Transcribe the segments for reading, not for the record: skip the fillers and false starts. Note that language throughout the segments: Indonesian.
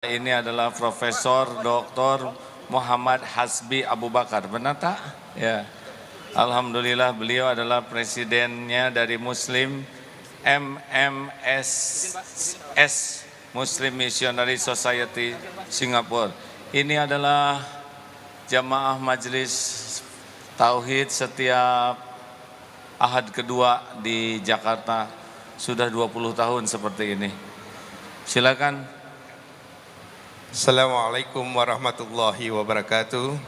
Ini adalah Profesor Dr. Muhammad Hasbi Abu Bakar, benar tak? Ya. Alhamdulillah beliau adalah presidennya dari Muslim MMSS, Muslim Missionary Society Singapura. Ini adalah jamaah majelis tauhid setiap Ahad kedua di Jakarta. Sudah 20 tahun seperti ini. Silakan. Assalamualaikum warahmatullahi wabarakatuh.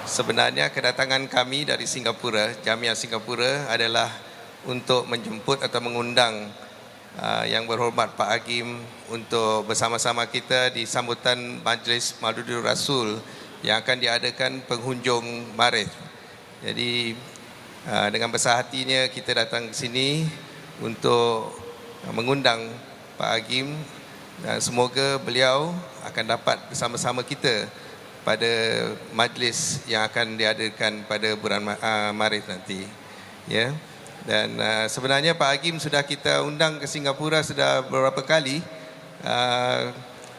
Sebenarnya kedatangan kami dari Singapura, Jamiah Singapura adalah untuk menjemput atau mengundang yang berhormat Pak Agim untuk bersama-sama kita di sambutan Majlis Maulidul Rasul yang akan diadakan penghujung Maret. Jadi dengan besar hatinya kita datang ke sini untuk mengundang Pak Agim dan semoga beliau akan dapat bersama-sama kita pada majlis yang akan diadakan pada bulan Maret nanti. Ya. Dan sebenarnya Pak Agim sudah kita undang ke Singapura sudah beberapa kali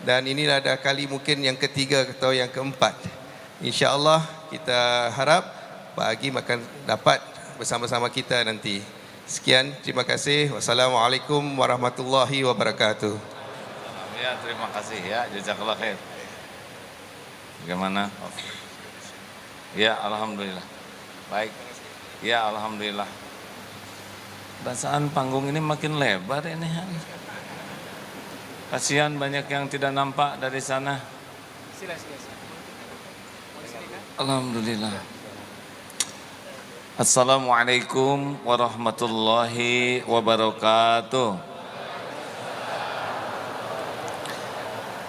dan ini ada kali mungkin yang ketiga atau yang keempat. InsyaAllah kita harap Pak Agim akan dapat bersama-sama kita nanti. Sekian, terima kasih. Wassalamualaikum warahmatullahi wabarakatuh. Ya, terima kasih ya, jazakallah khair. Bagaimana? Ya, alhamdulillah. Baik. Ya, alhamdulillah. Perasaan panggung ini makin lebar ini. Kasihan banyak yang tidak nampak dari sana. Alhamdulillah. Assalamualaikum warahmatullahi wabarakatuh.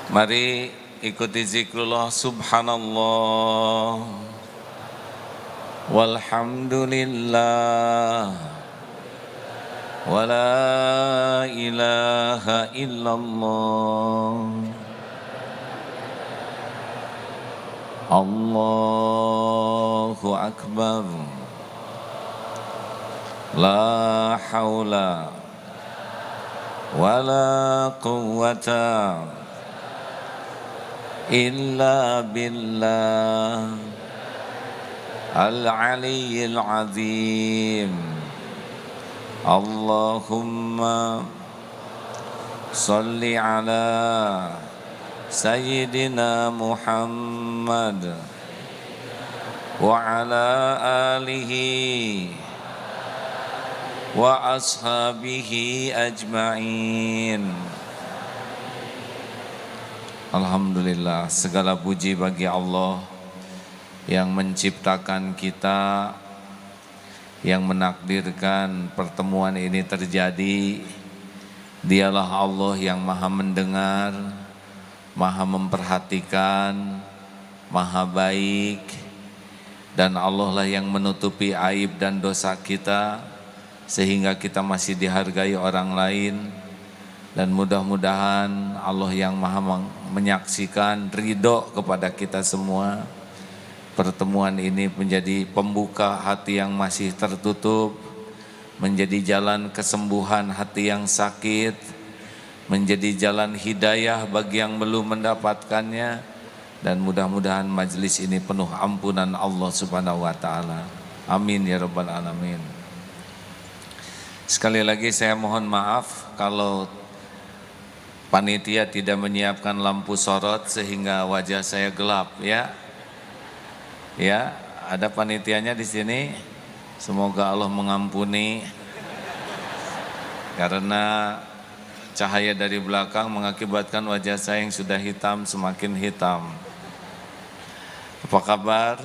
Mari ikuti zikrullah subhanallah walhamdulillah wa la ilaha illallah Allahu akbar la haula wa la quwwata illa billah al-aliyyil azim. Allahumma salli ala sayyidina Muhammad wa ala alihi wa ashabihi ajma'in. Alhamdulillah, segala puji bagi Allah yang menciptakan kita, yang menakdirkan pertemuan ini terjadi. Dialah Allah yang maha mendengar, maha memperhatikan, maha baik, dan Allah lah yang menutupi aib dan dosa kita sehingga kita masih dihargai orang lain. Dan mudah-mudahan Allah yang maha menyaksikan ridho kepada kita semua. Pertemuan ini menjadi pembuka hati yang masih tertutup, menjadi jalan kesembuhan hati yang sakit, menjadi jalan hidayah bagi yang belum mendapatkannya, dan mudah-mudahan majlis ini penuh ampunan Allah Subhanahu wa taala. Amin ya rabbal alamin. Sekali lagi saya mohon maaf kalau panitia tidak menyiapkan lampu sorot sehingga wajah saya gelap ya. Ya, ada panitianya di sini. Semoga Allah mengampuni karena cahaya dari belakang mengakibatkan wajah saya yang sudah hitam semakin hitam. Apa kabar?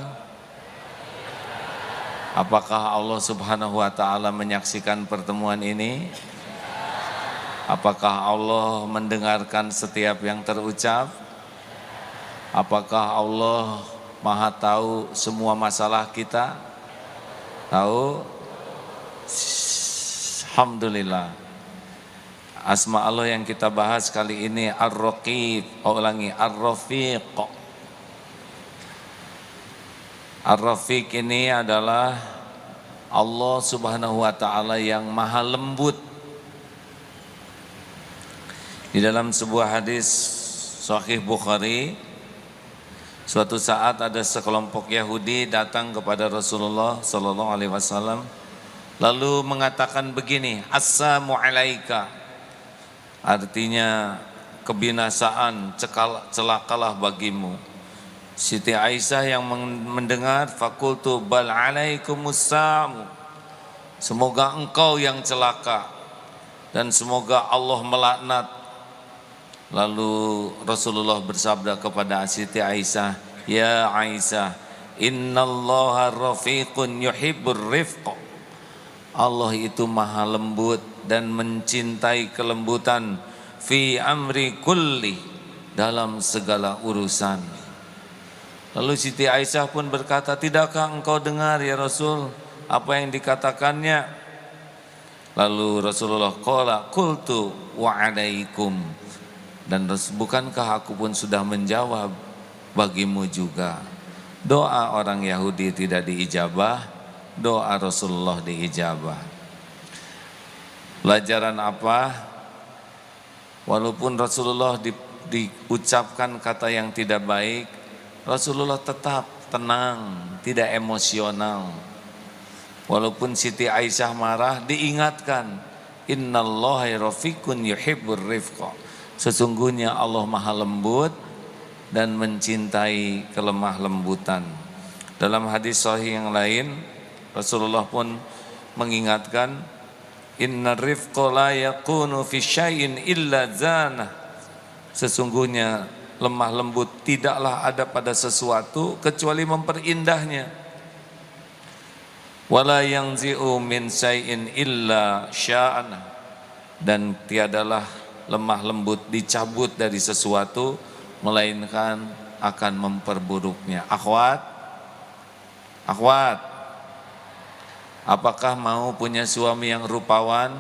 Apakah Allah Subhanahu wa taala menyaksikan pertemuan ini? Apakah Allah mendengarkan setiap yang terucap? Apakah Allah maha tahu semua masalah kita? Tahu? Alhamdulillah. Asma Allah yang kita bahas kali ini Ar-Raqib, ulangi Ar-Rafiq. Ar-Rafiq ini adalah Allah Subhanahu wa taala yang maha lembut, Di dalam sebuah hadis Sahih Bukhari, suatu saat ada sekelompok Yahudi datang kepada Rasulullah sallallahu alaihi wasallam lalu mengatakan begini, "Assalamu alaika." Artinya kebinasaan, celakalah bagimu. Siti Aisyah yang mendengar, fakultu bal alaikumussalam. Semoga engkau yang celaka dan semoga Allah melaknat. Lalu Rasulullah bersabda kepada Siti Aisyah, "Ya Aisyah, innallaha rafiqun yuhibbur rifq." Allah itu maha lembut dan mencintai kelembutan fi amri kulli, dalam segala urusan. Lalu Siti Aisyah pun berkata, "Tidakkah engkau dengar ya Rasul apa yang dikatakannya?" Lalu Rasulullah qala qultu wa alaikum. Dan bukankah aku pun sudah menjawab bagimu juga. Doa orang Yahudi tidak diijabah, doa Rasulullah diijabah. Pelajaran apa? Walaupun Rasulullah diucapkan kata yang tidak baik, Rasulullah tetap tenang, tidak emosional. Walaupun Siti Aisyah marah, diingatkan, innallaha rafiqun yuhibbur rifqa. Sesungguhnya Allah maha lembut dan mencintai kelemah lembutan. Dalam hadis sahih yang lain, Rasulullah pun mengingatkan, inna rifqa la yakunu fi syai'in illa zanah. Sesungguhnya lemah lembut tidaklah ada pada sesuatu kecuali memperindahnya. Wala yanzi'u min syai'in illa sya'ana. Dan tiadalah lemah lembut dicabut dari sesuatu melainkan akan memperburuknya. Akhwat, apakah mau punya suami yang rupawan?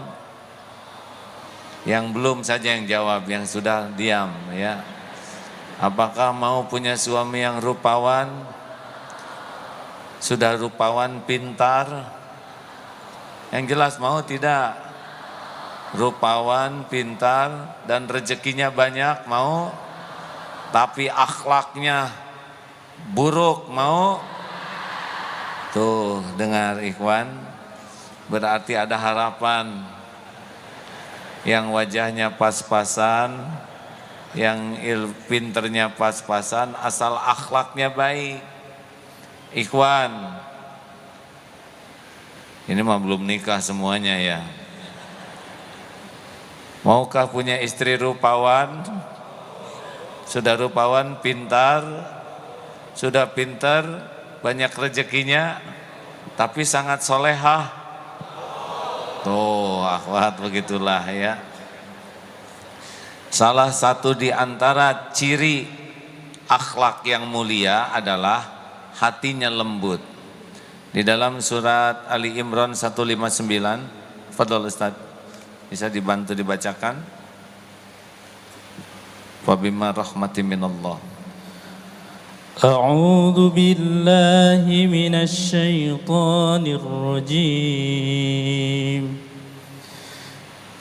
Yang belum saja yang jawab, yang sudah diam ya. Apakah mau punya suami yang rupawan? Sudah rupawan, pintar? Yang jelas mau tidak? Rupawan, pintar, dan rezekinya banyak, mau? Tapi akhlaknya buruk, mau? Tuh, dengar ikhwan, berarti ada harapan. Yang wajahnya pas-pasan, yang pinternya pas-pasan, asal akhlaknya baik. Ikhwan, ini mah belum nikah semuanya ya. Maukah punya istri rupawan? Sudah rupawan, pintar, sudah pintar, banyak rezekinya, tapi sangat solehah. Tuh, akhwat, begitulah ya. Salah satu di antara ciri akhlak yang mulia adalah hatinya lembut. Di dalam surat Ali Imran 159, fadhol Ustaz, bisa dibantu dibacakan? Fabima rahmatin minallah. A'udzu billahi minasy syaithanir rajim.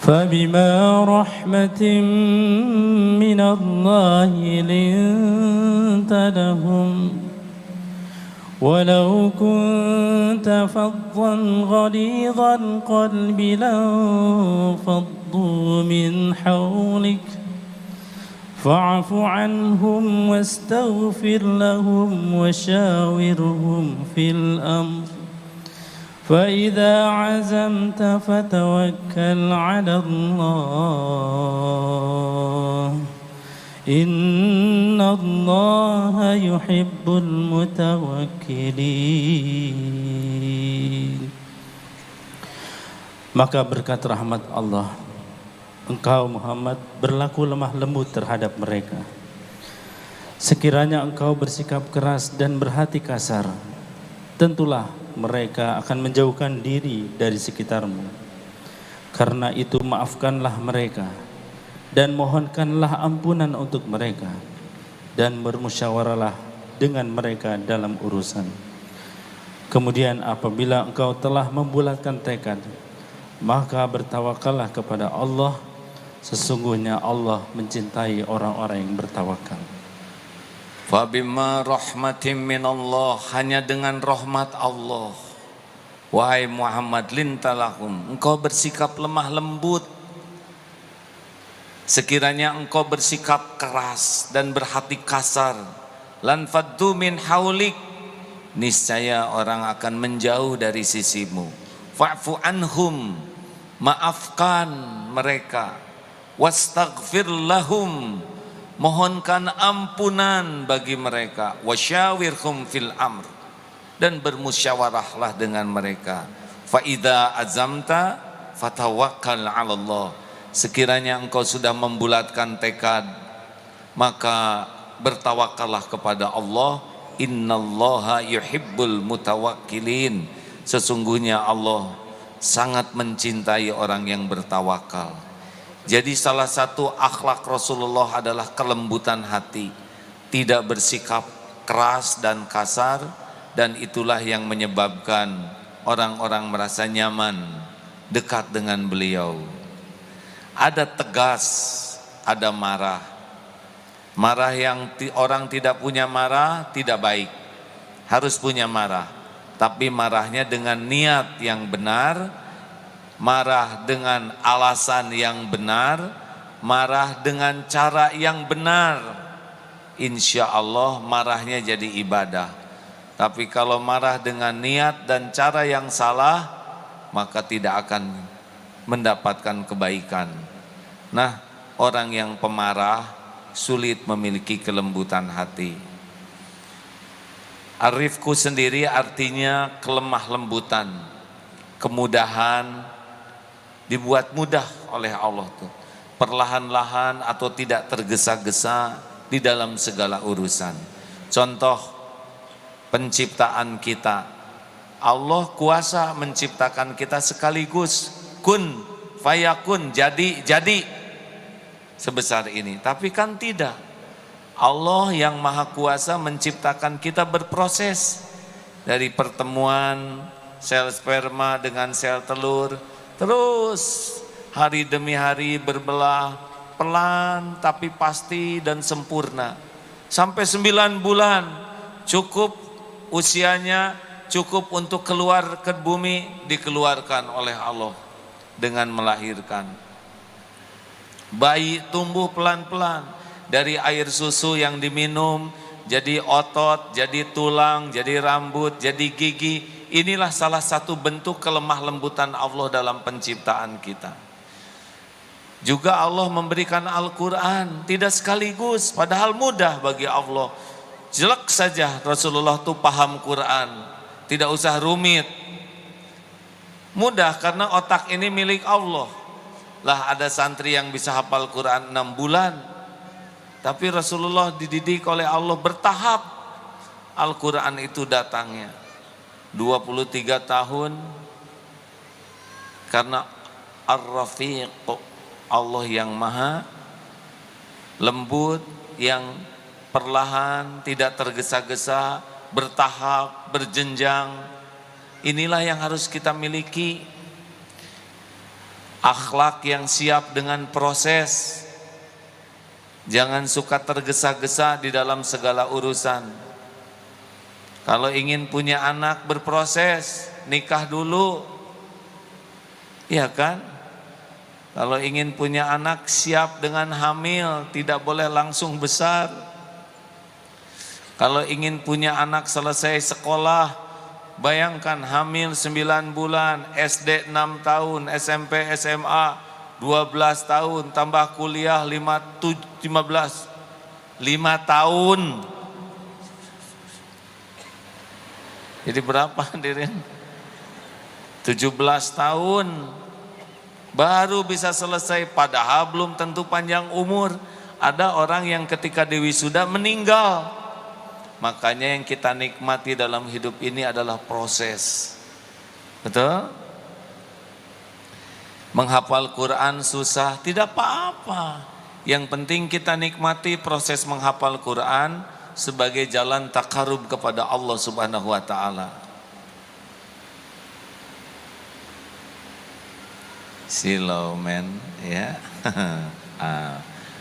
Fabima rahmatin minallahi linta lahum. ولو كنت فظا غليظ القلب لانفضوا من حولك فاعف عنهم واستغفر لهم وشاورهم في الأمر فإذا عزمت فتوكل على الله Innallaha yuhibbul mutawakkilin. Maka berkat rahmat Allah, engkau Muhammad berlaku lemah lembut terhadap mereka. Sekiranya engkau bersikap keras dan berhati kasar, tentulah mereka akan menjauhkan diri dari sekitarmu. Karena itu maafkanlah mereka dan mohonkanlah ampunan untuk mereka, dan bermusyawarahlah dengan mereka dalam urusan. Kemudian apabila engkau telah membulatkan tekad, maka bertawakallah kepada Allah Sesungguhnya Allah mencintai orang-orang yang bertawakal. Fabima rahmatim minallah, hanya dengan rahmat Allah, wahai Muhammad, lintalahum, engkau bersikap lemah lembut. Sekiranya engkau bersikap keras dan berhati kasar, lan faddu min haulik, niscaya orang akan menjauh dari sisimu. Fa'fu anhum, maafkan mereka. Wastaghfir lahum, mohonkan ampunan bagi mereka. Wasyawirhum fil amr, dan bermusyawarahlah dengan mereka. Fa idza azamta fatawakkal 'ala Allah, sekiranya engkau sudah membulatkan tekad, maka bertawakallah kepada Allah. Innallaha yuhibbul mutawakkilin, sesungguhnya Allah sangat mencintai orang yang bertawakal. Jadi salah satu akhlak Rasulullah adalah kelembutan hati, tidak bersikap keras dan kasar, dan itulah yang menyebabkan orang-orang merasa nyaman dekat dengan beliau. Ada tegas, ada marah. Marah yang orang tidak punya marah tidak baik, harus punya marah, tapi marahnya dengan niat yang benar, marah dengan alasan yang benar, marah dengan cara yang benar. Insya Allah marahnya jadi ibadah. Tapi kalau marah dengan niat dan cara yang salah, maka tidak akan mendapatkan kebaikan. Nah, orang yang pemarah sulit memiliki kelembutan hati. Arifku sendiri artinya kelemah lembutan, kemudahan, dibuat mudah oleh Allah tuh, perlahan-lahan atau tidak tergesa-gesa di dalam segala urusan. Contoh penciptaan kita, Allah kuasa menciptakan kita sekaligus, kun fayakun, jadi sebesar ini. Tapi kan tidak, Allah yang maha kuasa menciptakan kita berproses dari pertemuan sel sperma dengan sel telur, terus hari demi hari berbelah, pelan tapi pasti dan sempurna. Sampai 9 bulan cukup usianya, cukup untuk keluar ke bumi, dikeluarkan oleh Allah dengan melahirkan. Bayi tumbuh pelan-pelan dari air susu yang diminum, jadi otot, jadi tulang, jadi rambut, jadi gigi. Inilah salah satu bentuk kelemah lembutan Allah dalam penciptaan kita. Juga Allah memberikan Al-Quran, tidak sekaligus, padahal mudah bagi Allah. Jelek saja Rasulullah tuh paham Quran, tidak usah rumit. Mudah karena otak ini milik Allah. Lah ada santri yang bisa hafal Quran 6 bulan. Tapi Rasulullah dididik oleh Allah bertahap. Al-Quran itu datangnya 23 tahun, karena Ar-Rafiq, Allah yang maha lembut, yang perlahan, tidak tergesa-gesa, bertahap, berjenjang. Inilah yang harus kita miliki, akhlak yang siap dengan proses. Jangan suka tergesa-gesa di dalam segala urusan. Kalau ingin punya anak berproses, nikah dulu, iya kan? Kalau ingin punya anak siap dengan hamil, tidak boleh langsung besar. Kalau ingin punya anak selesai sekolah, bayangkan hamil 9 bulan, SD 6 tahun, SMP, SMA 12 tahun, tambah kuliah 5 tahun. Jadi berapa hadirin? 17 tahun baru bisa selesai, padahal belum tentu panjang umur. Ada orang yang ketika diwisuda meninggal. Makanya yang kita nikmati dalam hidup ini adalah proses. Betul? Menghafal Quran susah, tidak apa-apa. Yang penting kita nikmati proses menghafal Quran sebagai jalan takarub kepada Allah Subhanahu wa ta'ala. Silau men, ya.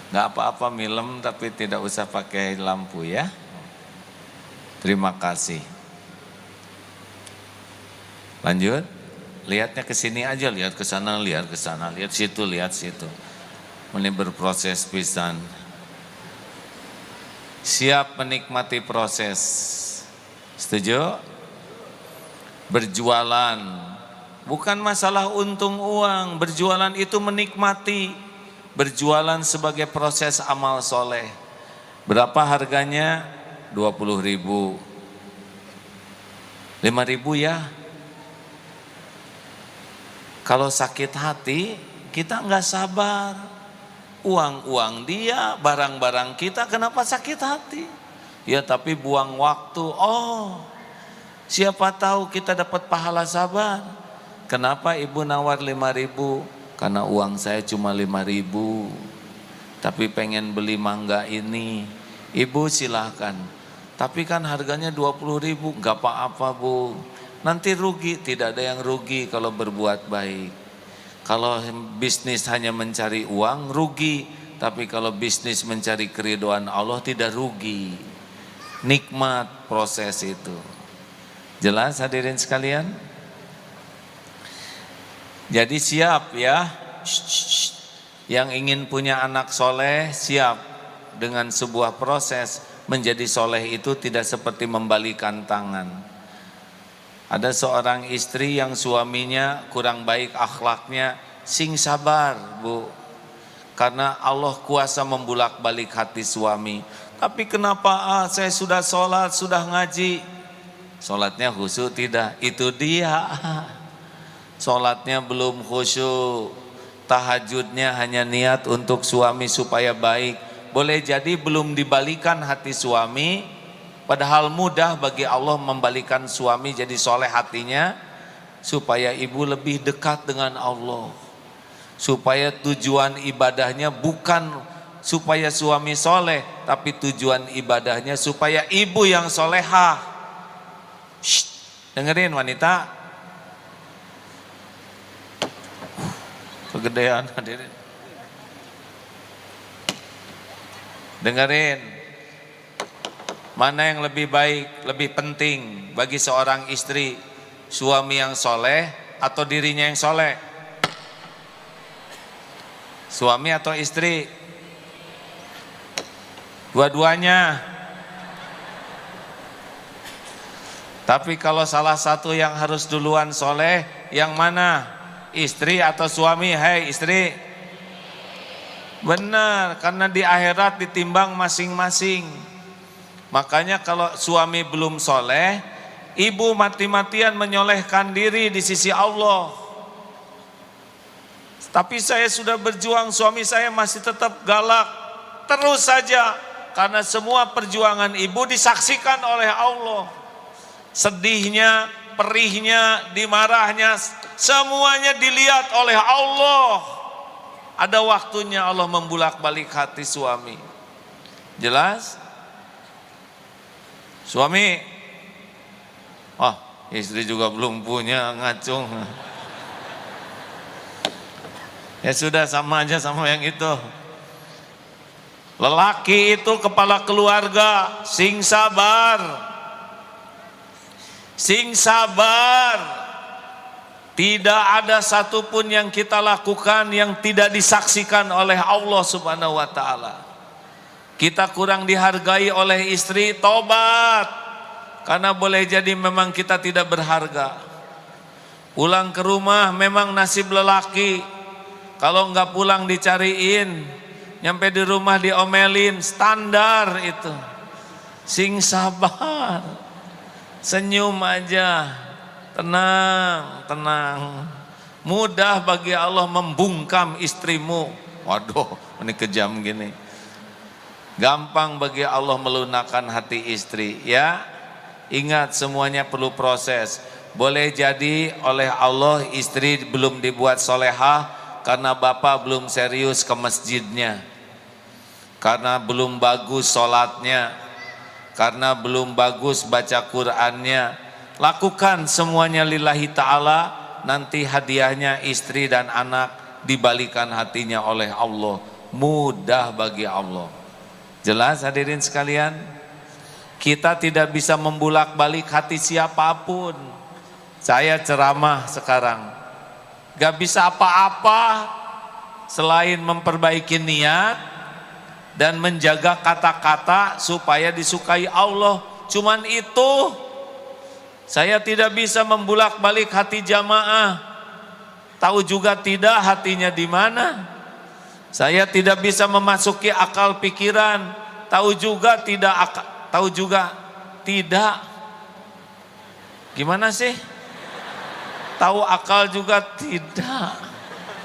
Nggak apa-apa milem tapi tidak usah pakai lampu ya. Terima kasih. Lanjut. Lihatnya ke sini aja, lihat ke sana, lihat ke sana, lihat situ, lihat situ. Ini berproses pisan. Siap menikmati proses. Setuju? Berjualan bukan masalah untung uang, berjualan itu menikmati. Berjualan sebagai proses amal soleh. Berapa harganya? 20.000. 5.000 ya. Kalau sakit hati, kita nggak sabar. Uang-uang dia, barang-barang kita, kenapa sakit hati? Ya tapi buang waktu. Oh, siapa tahu kita dapat pahala sabar. Kenapa ibu nawar 5.000? Karena uang saya cuma 5.000. Tapi pengen beli mangga ini. Ibu silahkan. Tapi kan harganya 20.000. Gak apa-apa bu. Nanti rugi, tidak ada yang rugi kalau berbuat baik. Kalau bisnis hanya mencari uang, rugi. Tapi kalau bisnis mencari keridhaan Allah, tidak rugi. Nikmat proses itu. Jelas hadirin sekalian? Jadi siap ya. Yang ingin punya anak soleh, siap. Dengan sebuah proses, menjadi soleh itu tidak seperti membalikan tangan. Ada seorang istri yang suaminya kurang baik akhlaknya, sing sabar bu. Karena Allah kuasa membulak-balik hati suami. Tapi kenapa saya sudah sholat, sudah ngaji. Sholatnya khusyuk tidak, itu dia. Sholatnya belum khusyuk. Tahajudnya hanya niat untuk suami supaya baik. Boleh jadi belum dibalikan hati suami. Padahal mudah bagi Allah membalikan suami jadi soleh hatinya, supaya ibu lebih dekat dengan Allah. Supaya tujuan ibadahnya bukan supaya suami soleh, tapi tujuan ibadahnya supaya ibu yang solehah. Dengerin wanita. Kegedean hadirin. Dengerin. Mana yang lebih baik, lebih penting bagi seorang istri, suami yang soleh atau dirinya yang soleh? Suami atau istri? Dua-duanya. Tapi kalau salah satu yang harus duluan soleh, yang mana? Istri atau suami? Hei istri. Benar, karena di akhirat ditimbang masing-masing. Makanya kalau suami belum soleh, ibu mati-matian menyolehkan diri di sisi Allah. Tapi saya sudah berjuang, suami saya masih tetap galak. Terus saja, karena semua perjuangan ibu disaksikan oleh Allah. Sedihnya, perihnya, dimarahnya, semuanya dilihat oleh Allah. Ada waktunya Allah membulak-balik hati suami. Jelas? Suami, istri juga belum punya, ngacung. Ya sudah, sama aja sama yang itu. Lelaki itu kepala keluarga, sing sabar. Sing sabar. Tidak ada satupun yang kita lakukan yang tidak disaksikan oleh Allah Subhanahu wa ta'ala. Kita kurang dihargai oleh istri, tobat. Karena boleh jadi memang kita tidak berharga. Pulang ke rumah memang nasib lelaki. Kalau enggak pulang dicariin, nyampe di rumah diomelin, standar itu. Sing sabar. Senyum aja. Tenang, tenang. Mudah bagi Allah membungkam istrimu. Waduh, ini kejam gini. Gampang bagi Allah melunakkan hati istri, ya. Ingat semuanya perlu proses. Boleh jadi oleh Allah istri belum dibuat solehah karena bapak belum serius ke masjidnya, karena belum bagus sholatnya, karena belum bagus baca Qur'annya. Lakukan semuanya lillahi ta'ala, nanti hadiahnya istri dan anak dibalikan hatinya oleh Allah. Mudah bagi Allah. Jelas hadirin sekalian? Kita tidak bisa membulak-balik hati siapapun. Saya ceramah sekarang, gak bisa apa-apa selain memperbaiki niat dan menjaga kata-kata supaya disukai Allah. Cuman itu. Saya tidak bisa membulak-balik hati jamaah. Tahu juga tidak hatinya di mana. Saya tidak bisa memasuki akal pikiran. Tahu juga tidak. Gimana sih? Tahu akal juga tidak.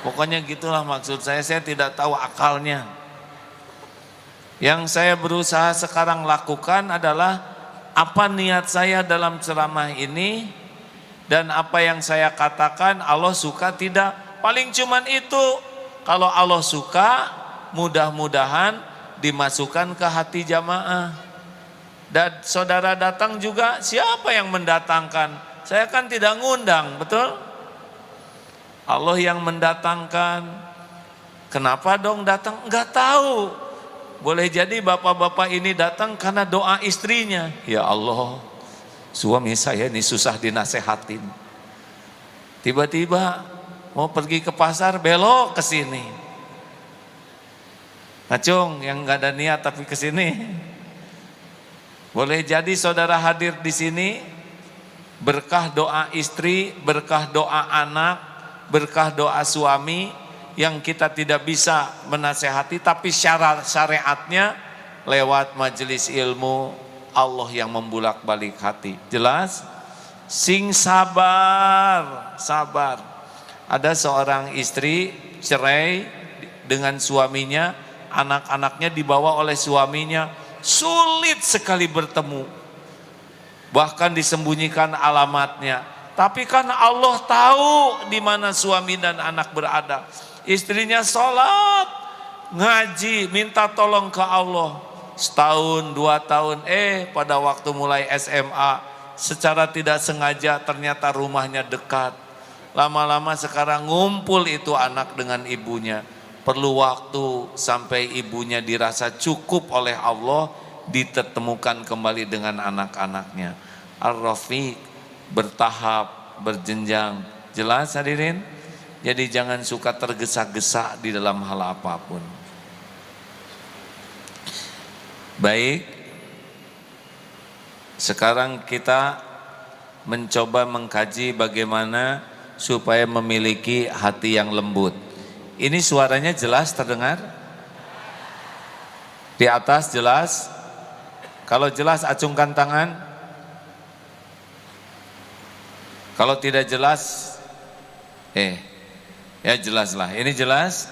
Pokoknya gitulah maksud saya tidak tahu akalnya. Yang saya berusaha sekarang lakukan adalah apa niat saya dalam ceramah ini dan apa yang saya katakan Allah suka tidak. Paling cuman itu. Kalau Allah suka, mudah-mudahan dimasukkan ke hati jamaah. Dan saudara datang juga, siapa yang mendatangkan? Saya kan tidak ngundang, betul? Allah yang mendatangkan. Kenapa dong datang? Enggak tahu. Boleh jadi bapak-bapak ini datang karena doa istrinya. Ya Allah, suami saya ini susah dinasehatin. Tiba-tiba mau pergi ke pasar, belok ke sini. Acung yang nggak ada niat tapi ke sini. Boleh jadi saudara hadir di sini berkah doa istri, berkah doa anak, berkah doa suami yang kita tidak bisa menasehati, tapi syariatnya lewat majelis ilmu Allah yang membulak-balik hati. Jelas? Sing sabar. Ada seorang istri cerai dengan suaminya, anak-anaknya dibawa oleh suaminya, sulit sekali bertemu. Bahkan disembunyikan alamatnya. Tapi kan Allah tahu di mana suami dan anak berada. Istrinya sholat, ngaji, minta tolong ke Allah. Setahun, 2 tahun, pada waktu mulai SMA, secara tidak sengaja ternyata rumahnya dekat. Lama-lama sekarang ngumpul itu anak dengan ibunya. Perlu waktu sampai ibunya dirasa cukup oleh Allah, ditemukan kembali dengan anak-anaknya. Ar-Rafiq, bertahap, berjenjang. Jelas hadirin? Jadi jangan suka tergesa-gesa di dalam hal apapun. Baik, sekarang kita mencoba mengkaji bagaimana supaya memiliki hati yang lembut. Ini suaranya jelas terdengar? Di atas jelas? Kalau jelas acungkan tangan. Kalau tidak jelas, ya jelaslah. Ini jelas?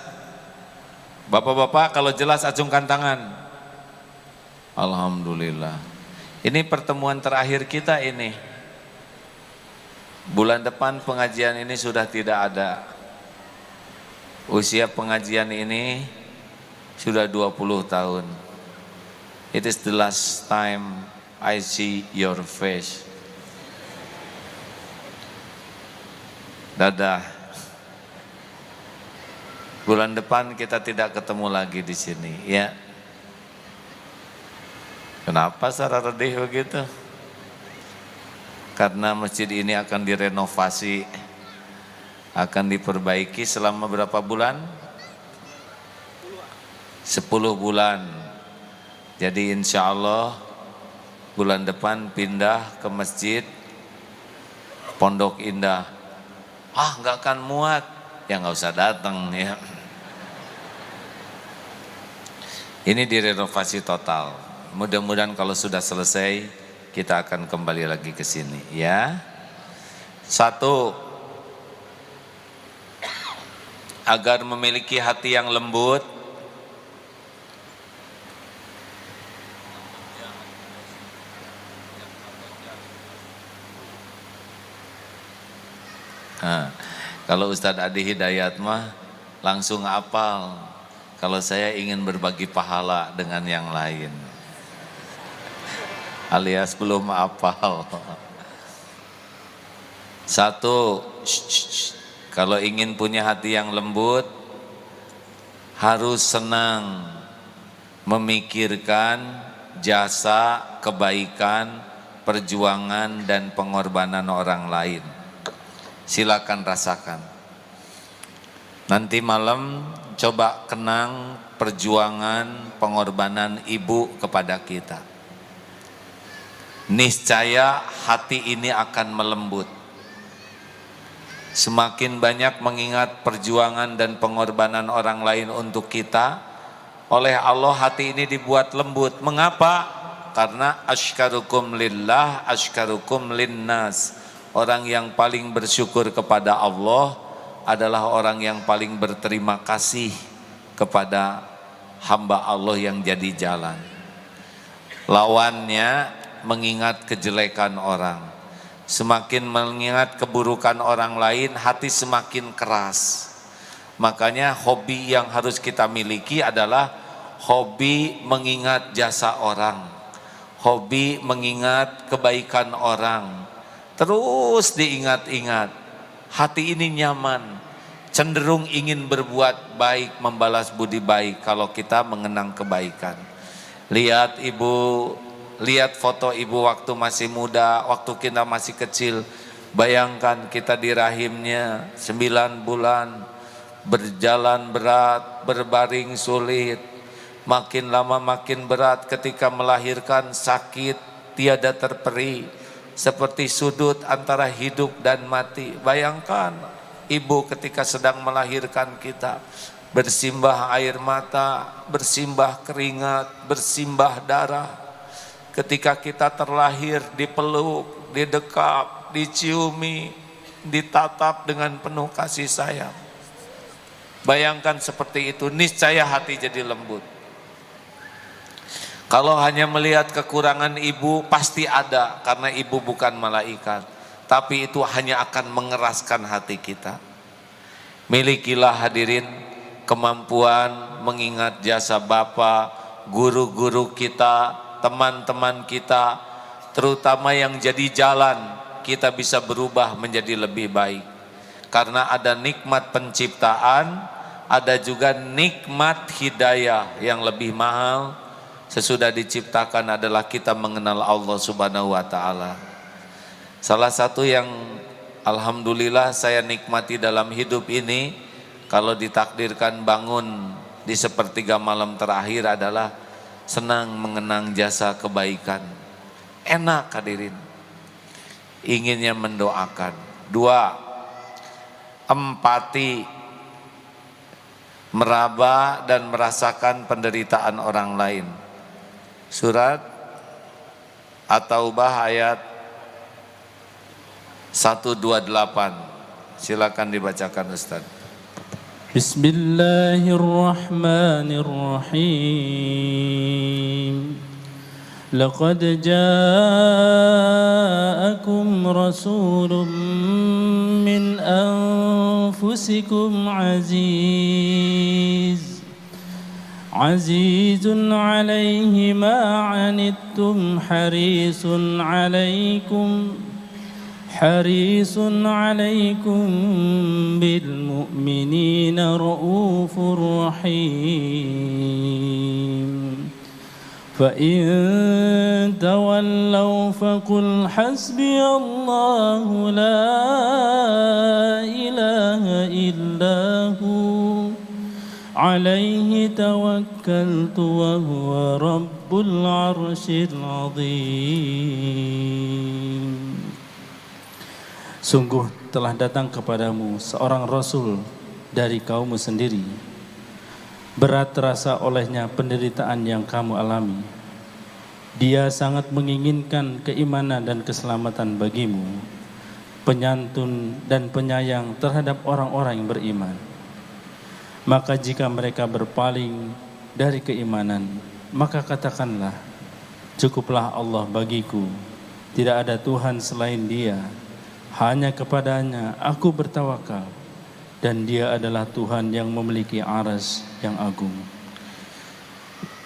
Bapak-bapak kalau jelas acungkan tangan. Alhamdulillah. Ini pertemuan terakhir kita ini. Bulan depan pengajian ini sudah tidak ada. Usia pengajian ini sudah 20 tahun. It is the last time I see your face. Dadah. Bulan depan kita tidak ketemu lagi di sini, ya. Kenapa Sarah redih begitu? Karena masjid ini akan direnovasi, akan diperbaiki selama berapa bulan? 10 bulan. Jadi insya Allah bulan depan pindah ke masjid Pondok Indah. Nggak akan muat, ya nggak usah datang ya. Ini direnovasi total. Mudah-mudahan kalau sudah selesai kita akan kembali lagi ke sini ya. 1, agar memiliki hati yang lembut, kalau Ustadz Adi Hidayat mah langsung hafal. Kalau saya ingin berbagi pahala dengan yang lain, alias belum hafal. 1, Kalau ingin punya hati yang lembut, harus senang memikirkan jasa, kebaikan, perjuangan dan pengorbanan orang lain. Silakan rasakan. Nanti malam coba kenang perjuangan, pengorbanan ibu kepada kita. Niscaya hati ini akan melembut. Semakin banyak mengingat perjuangan dan pengorbanan orang lain untuk kita, oleh Allah hati ini dibuat lembut. Mengapa? Karena asykarukum lillah, asykarukum linnas. Orang yang paling bersyukur kepada Allah adalah orang yang paling berterima kasih kepada hamba Allah yang jadi jalan. Lawannya mengingat kejelekan orang. Semakin mengingat keburukan orang lain, hati semakin keras. Makanya hobi yang harus kita miliki adalah hobi mengingat jasa orang, hobi mengingat kebaikan orang. Terus diingat-ingat, hati ini nyaman, cenderung ingin berbuat baik, membalas budi baik kalau kita mengenang kebaikan. Lihat ibu, lihat foto ibu waktu masih muda, waktu kita masih kecil. Bayangkan kita di rahimnya 9 bulan, berjalan berat, berbaring sulit, makin lama makin berat, ketika melahirkan sakit tiada terperi, seperti sudut antara hidup dan mati. Bayangkan ibu ketika sedang melahirkan kita, bersimbah air mata, bersimbah keringat, bersimbah darah. Ketika kita terlahir, dipeluk, didekap, diciumi, ditatap dengan penuh kasih sayang. Bayangkan seperti itu, niscaya hati jadi lembut. Kalau hanya melihat kekurangan ibu, pasti ada, karena ibu bukan malaikat. Tapi itu hanya akan mengeraskan hati kita. Milikilah hadirin kemampuan mengingat jasa Bapa, guru-guru kita, teman-teman kita, terutama yang jadi jalan, kita bisa berubah menjadi lebih baik. Karena ada nikmat penciptaan, ada juga nikmat hidayah yang lebih mahal. Sesudah diciptakan adalah kita mengenal Allah Subhanahu wa ta'ala. Salah satu yang alhamdulillah saya nikmati dalam hidup ini, kalau ditakdirkan bangun di sepertiga malam terakhir, adalah senang mengenang jasa kebaikan. Enak hadirin, inginnya mendoakan. 2, empati, meraba dan merasakan penderitaan orang lain. Surat At-Taubah ayat 128. Silakan dibacakan Ustaz. Bismillahirrahmanirrahim. Laqad ja'akum rasulun min anfusikum azizun alaihi ma anittum harisun alaikum bil mu'minina raufur rahim. Fa in tawallaw faqul hasbiyallahu la ilaha illahu alaihi tawakkaltu wa huwa rabbul arsyil azim. Sungguh telah datang kepadamu seorang Rasul dari kaummu sendiri. Berat terasa olehnya penderitaan yang kamu alami. Dia sangat menginginkan keimanan dan keselamatan bagimu, penyantun dan penyayang terhadap orang-orang yang beriman. Maka jika mereka berpaling dari keimanan, maka katakanlah, cukuplah Allah bagiku, tidak ada Tuhan selain Dia. Hanya kepadanya aku bertawakal, dan Dia adalah Tuhan yang memiliki arsy yang agung.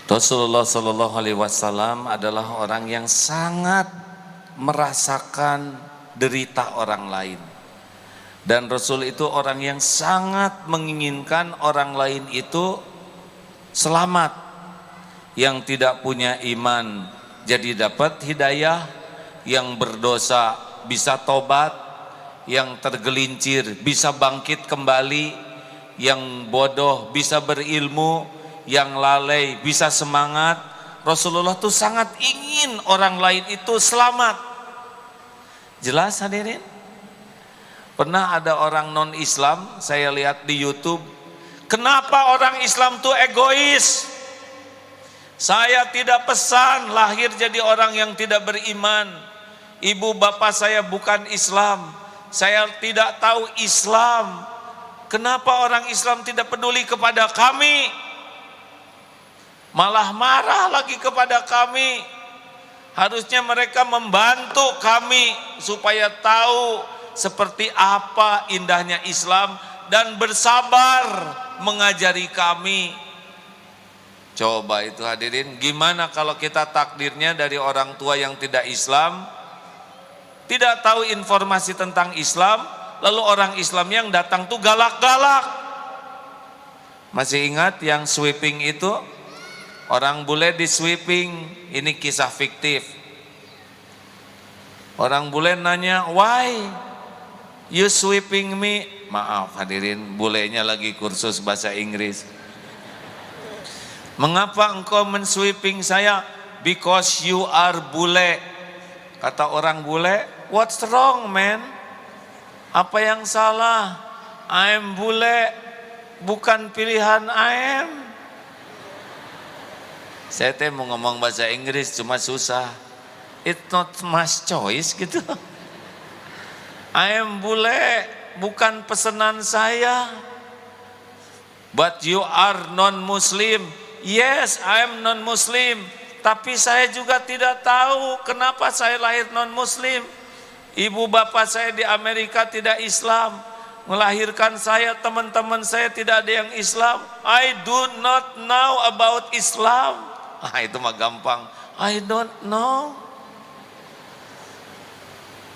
Rasulullah Shallallahu Alaihi Wasallam adalah orang yang sangat merasakan derita orang lain. Dan Rasul itu orang yang sangat menginginkan orang lain itu selamat. Yang tidak punya iman jadi dapat hidayah, yang berdosa bisa tobat, yang tergelincir bisa bangkit kembali, yang bodoh bisa berilmu, yang lalai bisa semangat. Rasulullah tuh sangat ingin orang lain itu selamat. Jelas hadirin? Pernah ada orang non-Islam, saya lihat di YouTube, kenapa orang Islam tuh egois? Saya tidak pesan lahir jadi orang yang tidak beriman. Ibu bapak saya bukan Islam, saya tidak tahu Islam. Kenapa orang Islam tidak peduli kepada kami? Malah marah lagi kepada kami. Harusnya mereka membantu kami supaya tahu seperti apa indahnya Islam dan bersabar mengajari kami. Coba itu hadirin, gimana kalau kita takdirnya dari orang tua yang tidak Islam, tidak tahu informasi tentang Islam, lalu orang Islam yang datang tuh galak-galak. Masih ingat yang sweeping itu? Orang bule di sweeping, ini kisah fiktif. Orang bule nanya, why you sweeping me? Maaf hadirin, bulenya lagi kursus bahasa Inggris. Mengapa engkau mensweeping saya? Because you are bule. Kata orang bule, what's wrong man? Apa yang salah? I'm bule, bukan pilihan I'm. Saya teh mau ngomong bahasa Inggris cuma susah. It's not much choice gitu. I am bule, bukan pesanan saya. But you are non-Muslim. Yes, I am non-Muslim. Tapi saya juga tidak tahu kenapa saya lahir non-Muslim. Ibu bapak saya di Amerika tidak Islam. Melahirkan saya, teman-teman saya tidak ada yang Islam. I do not know about Islam. Itu mah gampang. I don't know.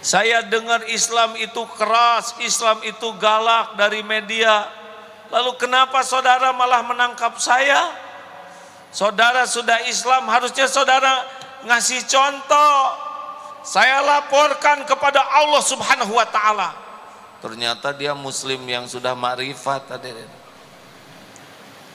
Saya dengar Islam itu keras, Islam itu galak dari media. Lalu kenapa saudara malah menangkap saya? Saudara sudah Islam, harusnya saudara ngasih contoh. Saya laporkan kepada Allah Subhanahu wa taala. Ternyata dia muslim yang sudah ma'rifat.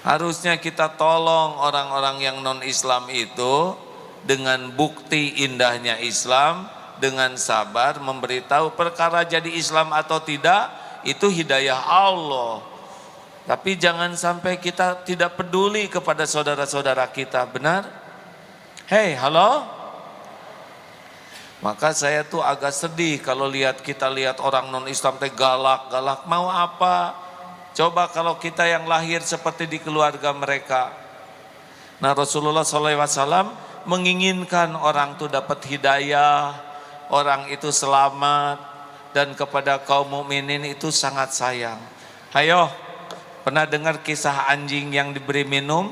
Harusnya kita tolong orang-orang yang non-Islam itu dengan bukti indahnya Islam, dengan sabar memberitahu perkara jadi Islam atau tidak, itu hidayah Allah. Tapi jangan sampai kita tidak peduli kepada saudara-saudara kita, benar? Hey, halo? Maka saya tuh agak sedih kalau kita lihat orang non-Islam teh galak-galak, mau apa? Coba kalau kita yang lahir seperti di keluarga mereka. Nah, Rasulullah SAW menginginkan orang tuh dapat hidayah, orang itu selamat, dan kepada kaum mukminin itu sangat sayang. Ayo, pernah dengar kisah anjing yang diberi minum?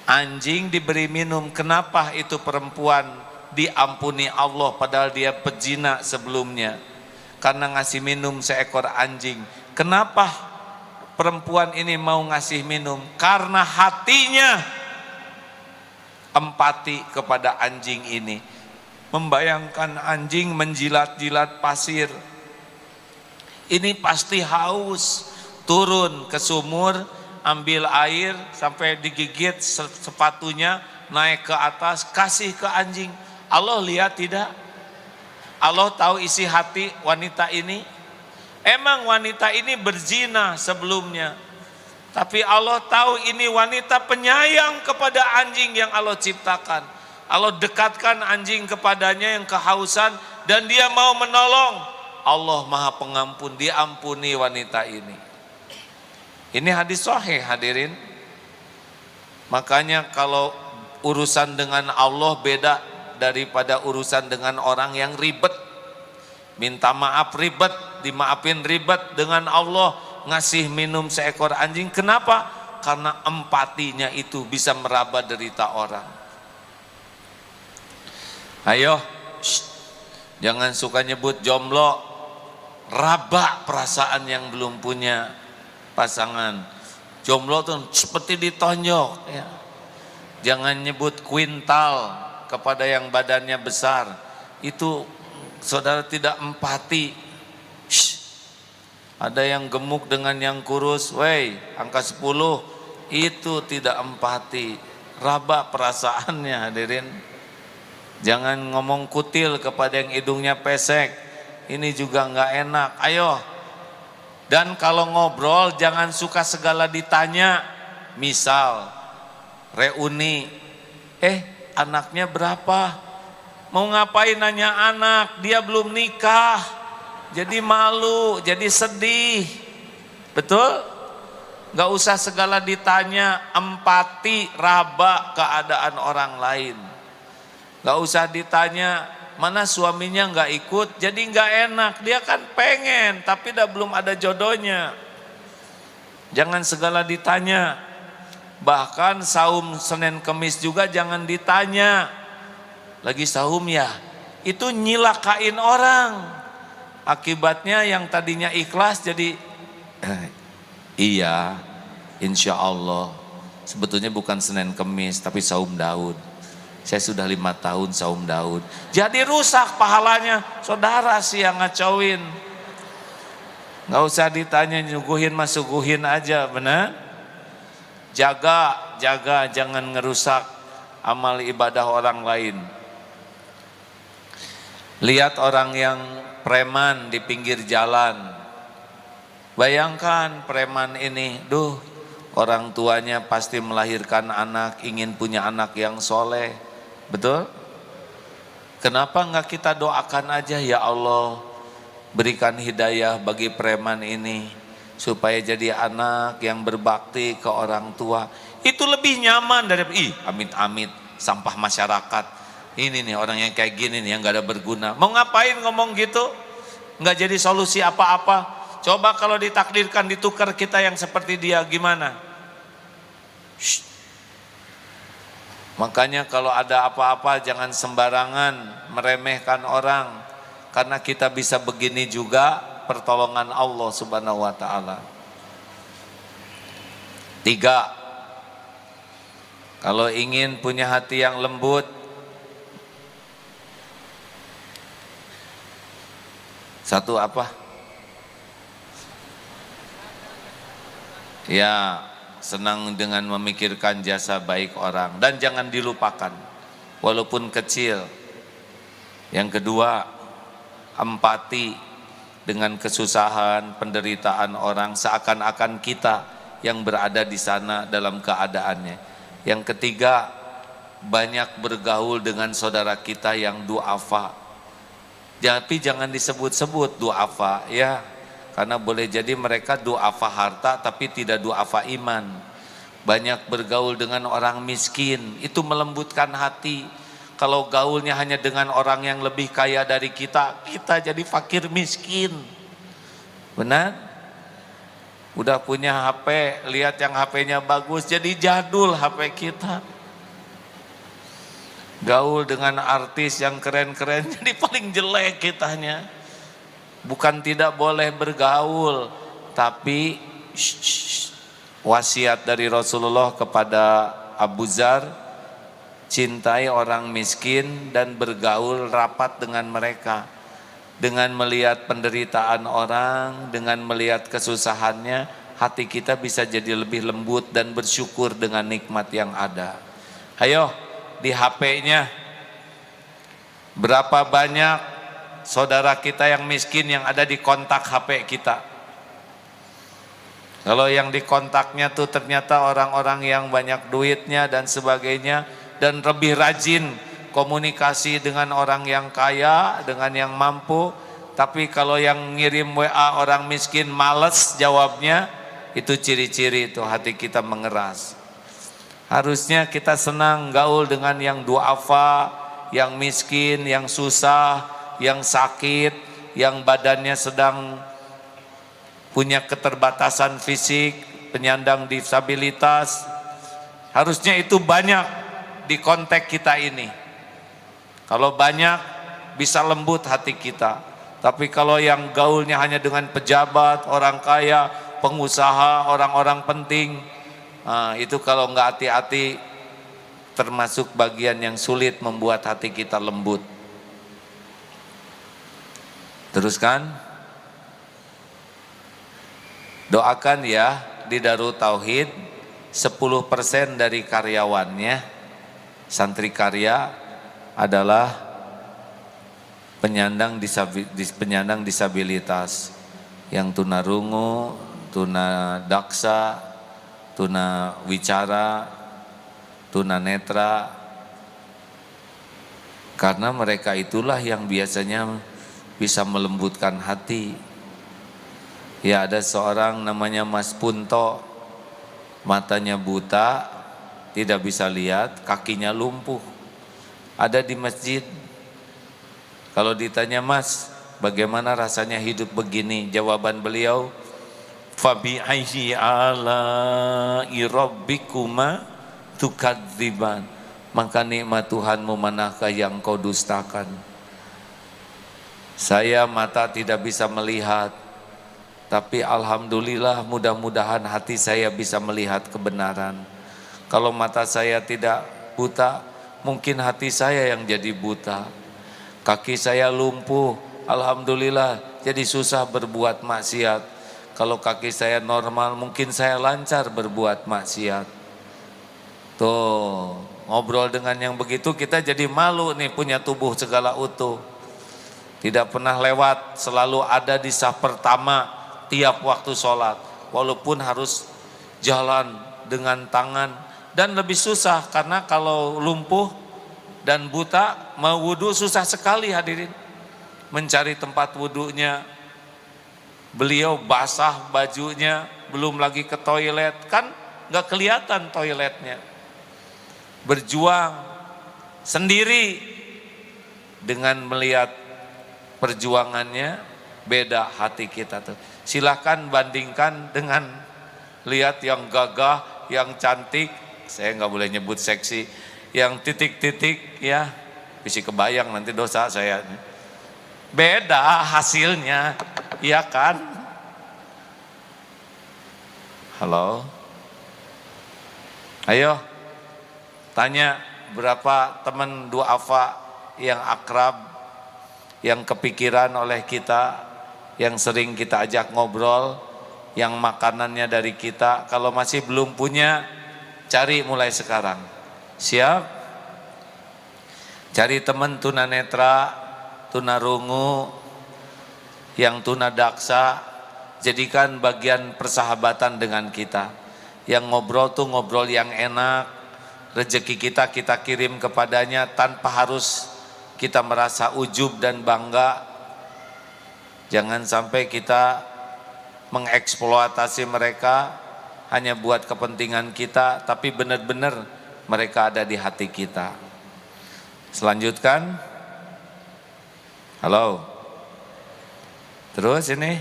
Anjing diberi minum, kenapa itu perempuan diampuni Allah padahal dia pezina sebelumnya? Karena ngasih minum seekor anjing. Kenapa perempuan ini mau ngasih minum? Karena hatinya empati kepada anjing ini. Membayangkan anjing menjilat-jilat pasir. Ini pasti haus. Turun ke sumur, ambil air sampai digigit sepatunya, naik ke atas, kasih ke anjing. Allah lihat tidak? Allah tahu isi hati wanita ini. Emang wanita ini berzina sebelumnya, tapi Allah tahu ini wanita penyayang kepada anjing yang Allah ciptakan. Allah dekatkan anjing kepadanya yang kehausan, dan dia mau menolong. Allah Maha Pengampun, diampuni wanita ini. Ini hadis sahih hadirin. Makanya kalau urusan dengan Allah beda daripada urusan dengan orang yang ribet. Minta maaf ribet, dimaafin ribet. Dengan Allah ngasih minum seekor anjing. Kenapa? Karena empatinya itu bisa meraba derita orang. Ayo, jangan suka nyebut jomblo. raba perasaan yang belum punya pasangan. Jomblo tuh seperti ditonjok ya. Jangan nyebut kuintal kepada yang badannya besar. Itu saudara tidak empati. Ada yang gemuk dengan yang kurus, wey, angka 10, itu tidak empati. Raba perasaannya hadirin. Jangan ngomong kutil kepada yang hidungnya pesek. Ini juga nggak enak. Ayo. Dan kalau ngobrol jangan suka segala ditanya. Misal reuni, anaknya berapa? Mau ngapain nanya anak? Dia belum nikah. Jadi malu, jadi sedih. Betul? Gak usah segala ditanya, empati, raba keadaan orang lain. Gak usah ditanya, mana suaminya gak ikut, jadi gak enak. Dia kan pengen, tapi belum ada jodohnya. Jangan segala ditanya. Bahkan saum Senin Kemis juga jangan ditanya. Lagi saum ya, itu nyilakain orang. Akibatnya yang tadinya ikhlas jadi iya, insya Allah. Sebetulnya bukan Senin Kemis tapi saum Daud. Saya sudah 5 tahun saum Daud. Jadi rusak pahalanya. Saudara sih yang ngacauin. Gak usah ditanya, nyuguhin mah suguhin aja, benar? Jaga jangan ngerusak amal ibadah orang lain. Lihat orang yang preman di pinggir jalan. Bayangkan preman ini, orang tuanya pasti melahirkan anak, ingin punya anak yang soleh. Betul? Kenapa enggak kita doakan aja, ya Allah, berikan hidayah bagi preman ini supaya jadi anak yang berbakti ke orang tua. Itu lebih nyaman daripada amit-amit sampah masyarakat. Ini nih orang yang kayak gini nih yang gak ada berguna. Mau ngapain ngomong gitu? Gak jadi solusi apa-apa. Coba kalau ditakdirkan ditukar kita yang seperti dia gimana? Shh. Makanya kalau ada apa-apa jangan sembarangan meremehkan orang. Karena kita bisa begini juga pertolongan Allah Subhanahu wa ta'ala. 3. Kalau ingin punya hati yang lembut, satu apa? Ya, senang dengan memikirkan jasa baik orang dan jangan dilupakan walaupun kecil. Yang kedua, empati dengan kesusahan, penderitaan orang seakan-akan kita yang berada di sana dalam keadaannya. Yang ketiga, banyak bergaul dengan saudara kita yang duafa. Tapi jangan disebut-sebut duafa ya, karena boleh jadi mereka duafa harta tapi tidak duafa iman. Banyak bergaul dengan orang miskin, itu melembutkan hati. Kalau gaulnya hanya dengan orang yang lebih kaya dari kita, kita jadi fakir miskin. Benar? Udah punya HP, lihat yang HP-nya bagus, jadi jadul HP kita. Gaul dengan artis yang keren-keren jadi paling jelek kitanya. Bukan tidak boleh bergaul, tapi wasiat dari Rasulullah kepada Abu Dzar, cintai orang miskin dan bergaul rapat dengan mereka. Dengan melihat penderitaan orang, dengan melihat kesusahannya, hati kita bisa jadi lebih lembut dan bersyukur dengan nikmat yang ada. Ayo, di HP-nya berapa banyak saudara kita yang miskin yang ada di kontak HP kita. Kalau yang di kontaknya tuh ternyata orang-orang yang banyak duitnya dan sebagainya, dan lebih rajin komunikasi dengan orang yang kaya, dengan yang mampu. Tapi kalau yang ngirim WA orang miskin males jawabnya, itu ciri-ciri itu hati kita mengeras. Harusnya kita senang gaul dengan yang duafa, yang miskin, yang susah, yang sakit, yang badannya sedang punya keterbatasan fisik, penyandang disabilitas. Harusnya itu banyak di konteks kita ini. Kalau banyak bisa lembut hati kita. Tapi kalau yang gaulnya hanya dengan pejabat, orang kaya, pengusaha, orang-orang penting, itu kalau nggak hati-hati termasuk bagian yang sulit membuat hati kita lembut. Teruskan, doakan ya di Darut Tauhid 10% dari karyawannya, santri karya adalah penyandang disabilitas yang tunarungu, tunadaksa, tunawicara, tunanetra, karena mereka itulah yang biasanya bisa melembutkan hati. Ya, ada seorang namanya Mas Punto, matanya buta, tidak bisa lihat, kakinya lumpuh, ada di masjid. Kalau ditanya, Mas, bagaimana rasanya hidup begini? Jawaban beliau, fabi aihi ala'i rabbikuma tukadziban. Maka nikmat Tuhanmu manakah yang kau dustakan? Saya mata tidak bisa melihat, tapi alhamdulillah mudah-mudahan hati saya bisa melihat kebenaran. Kalau mata saya tidak buta, mungkin hati saya yang jadi buta. Kaki saya lumpuh, alhamdulillah jadi susah berbuat maksiat. Kalau kaki saya normal, mungkin saya lancar berbuat maksiat. Tuh, ngobrol dengan yang begitu kita jadi malu nih, punya tubuh segala utuh. Tidak pernah lewat, selalu ada di saf pertama tiap waktu sholat. Walaupun harus jalan dengan tangan dan lebih susah karena kalau lumpuh dan buta mau wudhu susah sekali hadirin, mencari tempat wudhunya. Beliau basah bajunya, belum lagi ke toilet, kan nggak kelihatan toiletnya. Berjuang sendiri, dengan melihat perjuangannya beda hati kita tuh. Silahkan bandingkan dengan lihat yang gagah, yang cantik, saya nggak boleh nyebut seksi, yang titik-titik ya, bisa kebayang nanti dosa saya. Beda hasilnya, iya kan? Halo? Ayo, tanya berapa teman duafa yang akrab, yang kepikiran oleh kita, yang sering kita ajak ngobrol, yang makanannya dari kita. Kalau masih belum punya, cari mulai sekarang. Siap? Cari teman tunanetra, tunarungu, yang tunadaksa, jadikan bagian persahabatan dengan kita. Yang ngobrol tuh ngobrol yang enak, rezeki kita kirim kepadanya tanpa harus kita merasa ujub dan bangga. Jangan sampai kita mengeksploitasi mereka hanya buat kepentingan kita, tapi benar-benar mereka ada di hati kita. Selanjutkan. Halo. Terus ini.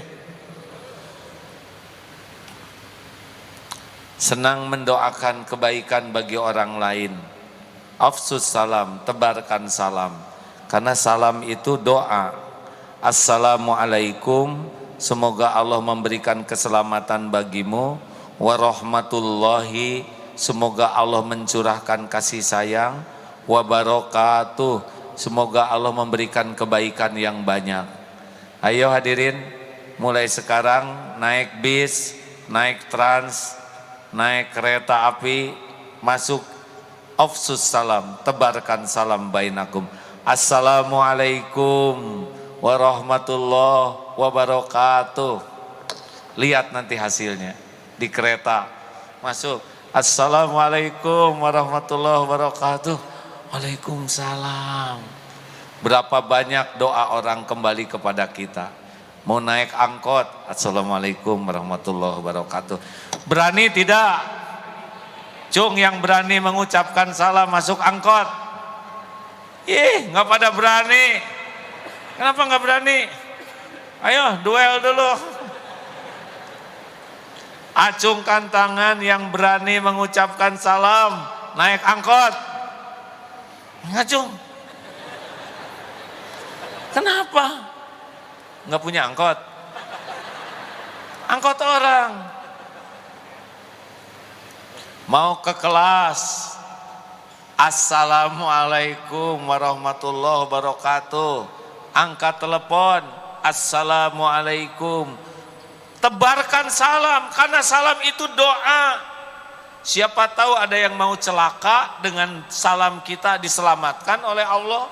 Senang mendoakan kebaikan bagi orang lain. Afsus salam, tebarkan salam. Karena salam itu doa. Assalamualaikum, semoga Allah memberikan keselamatan bagimu. Warahmatullahi, semoga Allah mencurahkan kasih sayang. Wabarakatuh, semoga Allah memberikan kebaikan yang banyak. Ayo hadirin, mulai sekarang naik bis, naik trans, naik kereta api, masuk afsus salam, tebarkan salam bainakum. Assalamualaikum warahmatullahi wabarakatuh. Lihat nanti hasilnya di kereta masuk. Assalamualaikum warahmatullahi wabarakatuh. Waalaikumsalam. Berapa banyak doa orang kembali kepada kita. Mau naik angkot, assalamualaikum warahmatullahi wabarakatuh. Berani tidak? Cung yang berani mengucapkan salam masuk angkot. Nggak pada berani. Kenapa nggak berani? Ayo duel dulu. Acungkan tangan yang berani mengucapkan salam naik angkot. Ngacung. Kenapa? Nggak punya angkot? Angkot orang. Mau ke kelas. Assalamualaikum warahmatullahi wabarakatuh. Angkat telepon. Assalamualaikum. Tebarkan salam, karena salam itu doa. Siapa tahu ada yang mau celaka, dengan salam kita diselamatkan oleh Allah.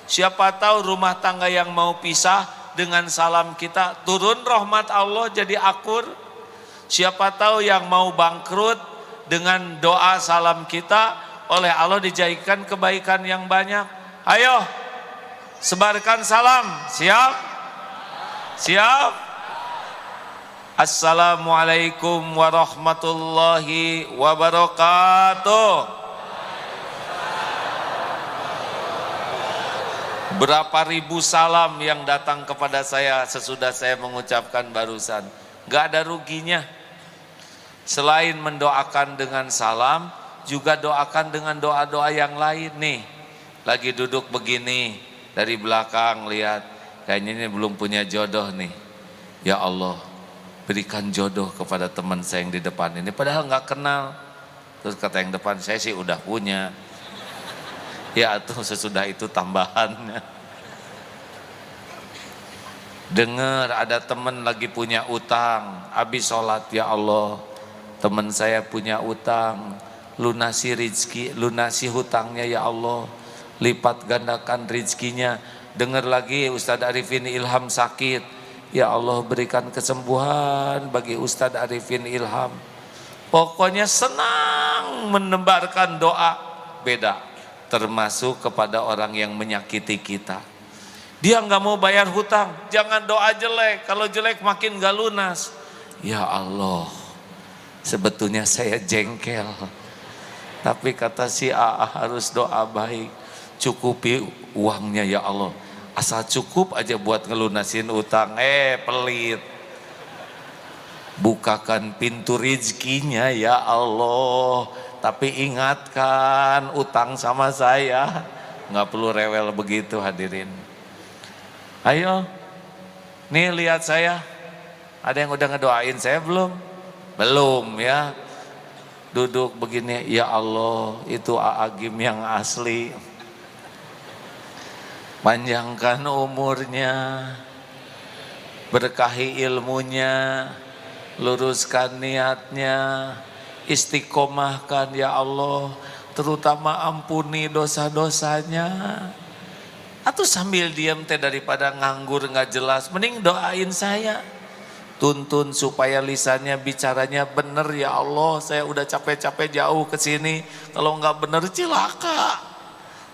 Siapa tahu rumah tangga yang mau pisah, dengan salam kita turun rahmat Allah jadi akur. Siapa tahu yang mau bangkrut, dengan doa salam kita oleh Allah dijadikan kebaikan yang banyak. Ayo sebarkan salam. Siap? Siap? Assalamualaikum warahmatullahi wabarakatuh. Berapa ribu salam yang datang kepada saya sesudah saya mengucapkan barusan. Gak ada ruginya. Selain mendoakan dengan salam, juga doakan dengan doa-doa yang lain nih. Lagi duduk begini, dari belakang lihat, kayaknya ini belum punya jodoh nih. Ya Allah, berikan jodoh kepada teman saya yang di depan ini, padahal nggak kenal. Terus kata yang depan, saya sih udah punya. Ya tuh sesudah itu tambahannya. Dengar ada teman lagi punya utang, habis sholat, ya Allah, teman saya punya utang, lunasi rizki, lunasi hutangnya ya Allah, lipat gandakan rizkinya. Dengar lagi Ustadz Arifin Ilham sakit, ya Allah berikan kesembuhan bagi Ustadz Arifin Ilham. Pokoknya senang menebarkan doa beda, termasuk kepada orang yang menyakiti kita. Dia nggak mau bayar hutang, jangan doa jelek, kalau jelek makin gak lunas. Ya Allah, sebetulnya saya jengkel, tapi kata si A harus doa baik. Cukupi uangnya ya Allah, asal cukup aja buat ngelunasin utang. Pelit. Bukakan pintu rizkinya ya Allah, tapi ingatkan utang sama saya. Nggak perlu rewel begitu hadirin. Ayo, nih lihat saya, ada yang udah ngedoain saya belum? Belum ya. Duduk begini, ya Allah itu Aagim yang asli. Panjangkan umurnya, berkahi ilmunya, luruskan niatnya, istiqomahkan ya Allah, terutama ampuni dosa-dosanya. Atau sambil diam teh daripada nganggur nggak jelas, mending doain saya. Tuntun supaya lisannya bicaranya bener ya Allah, saya udah capek-capek jauh ke sini, kalau nggak bener cilaka.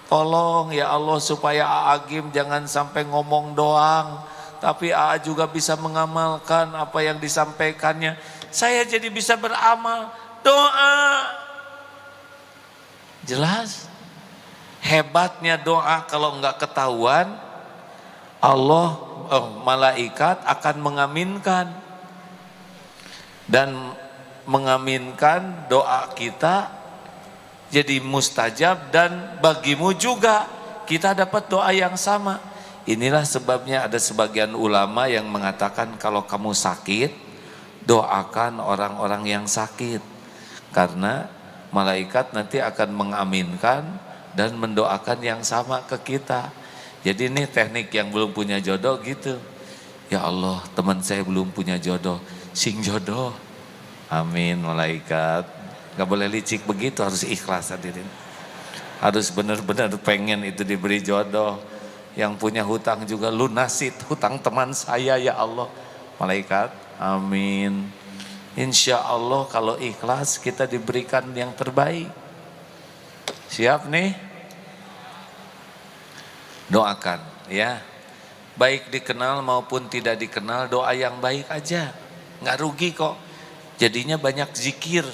Tolong ya Allah supaya Aagim jangan sampai ngomong doang, tapi A juga bisa mengamalkan apa yang disampaikannya. Saya jadi bisa beramal, doa. Jelas? Hebatnya doa kalau enggak ketahuan, Allah, malaikat akan mengaminkan. Dan mengaminkan doa kita jadi mustajab, dan bagimu juga kita dapat doa yang sama. Inilah sebabnya ada sebagian ulama yang mengatakan kalau kamu sakit, doakan orang-orang yang sakit. Karena malaikat nanti akan mengaminkan dan mendoakan yang sama ke kita. Jadi ini teknik yang belum punya jodoh gitu. Ya Allah, teman saya belum punya jodoh, sing jodoh. Amin malaikat. Gak boleh licik begitu, harus ikhlas hadirin. Harus benar-benar pengen itu diberi jodoh. Yang punya hutang juga lunasi hutang teman saya ya Allah. Malaikat, amin. Insya Allah kalau ikhlas kita diberikan yang terbaik. Siap nih? Doakan ya. Baik dikenal maupun tidak dikenal, doa yang baik aja. Nggak rugi kok. Jadinya banyak zikir.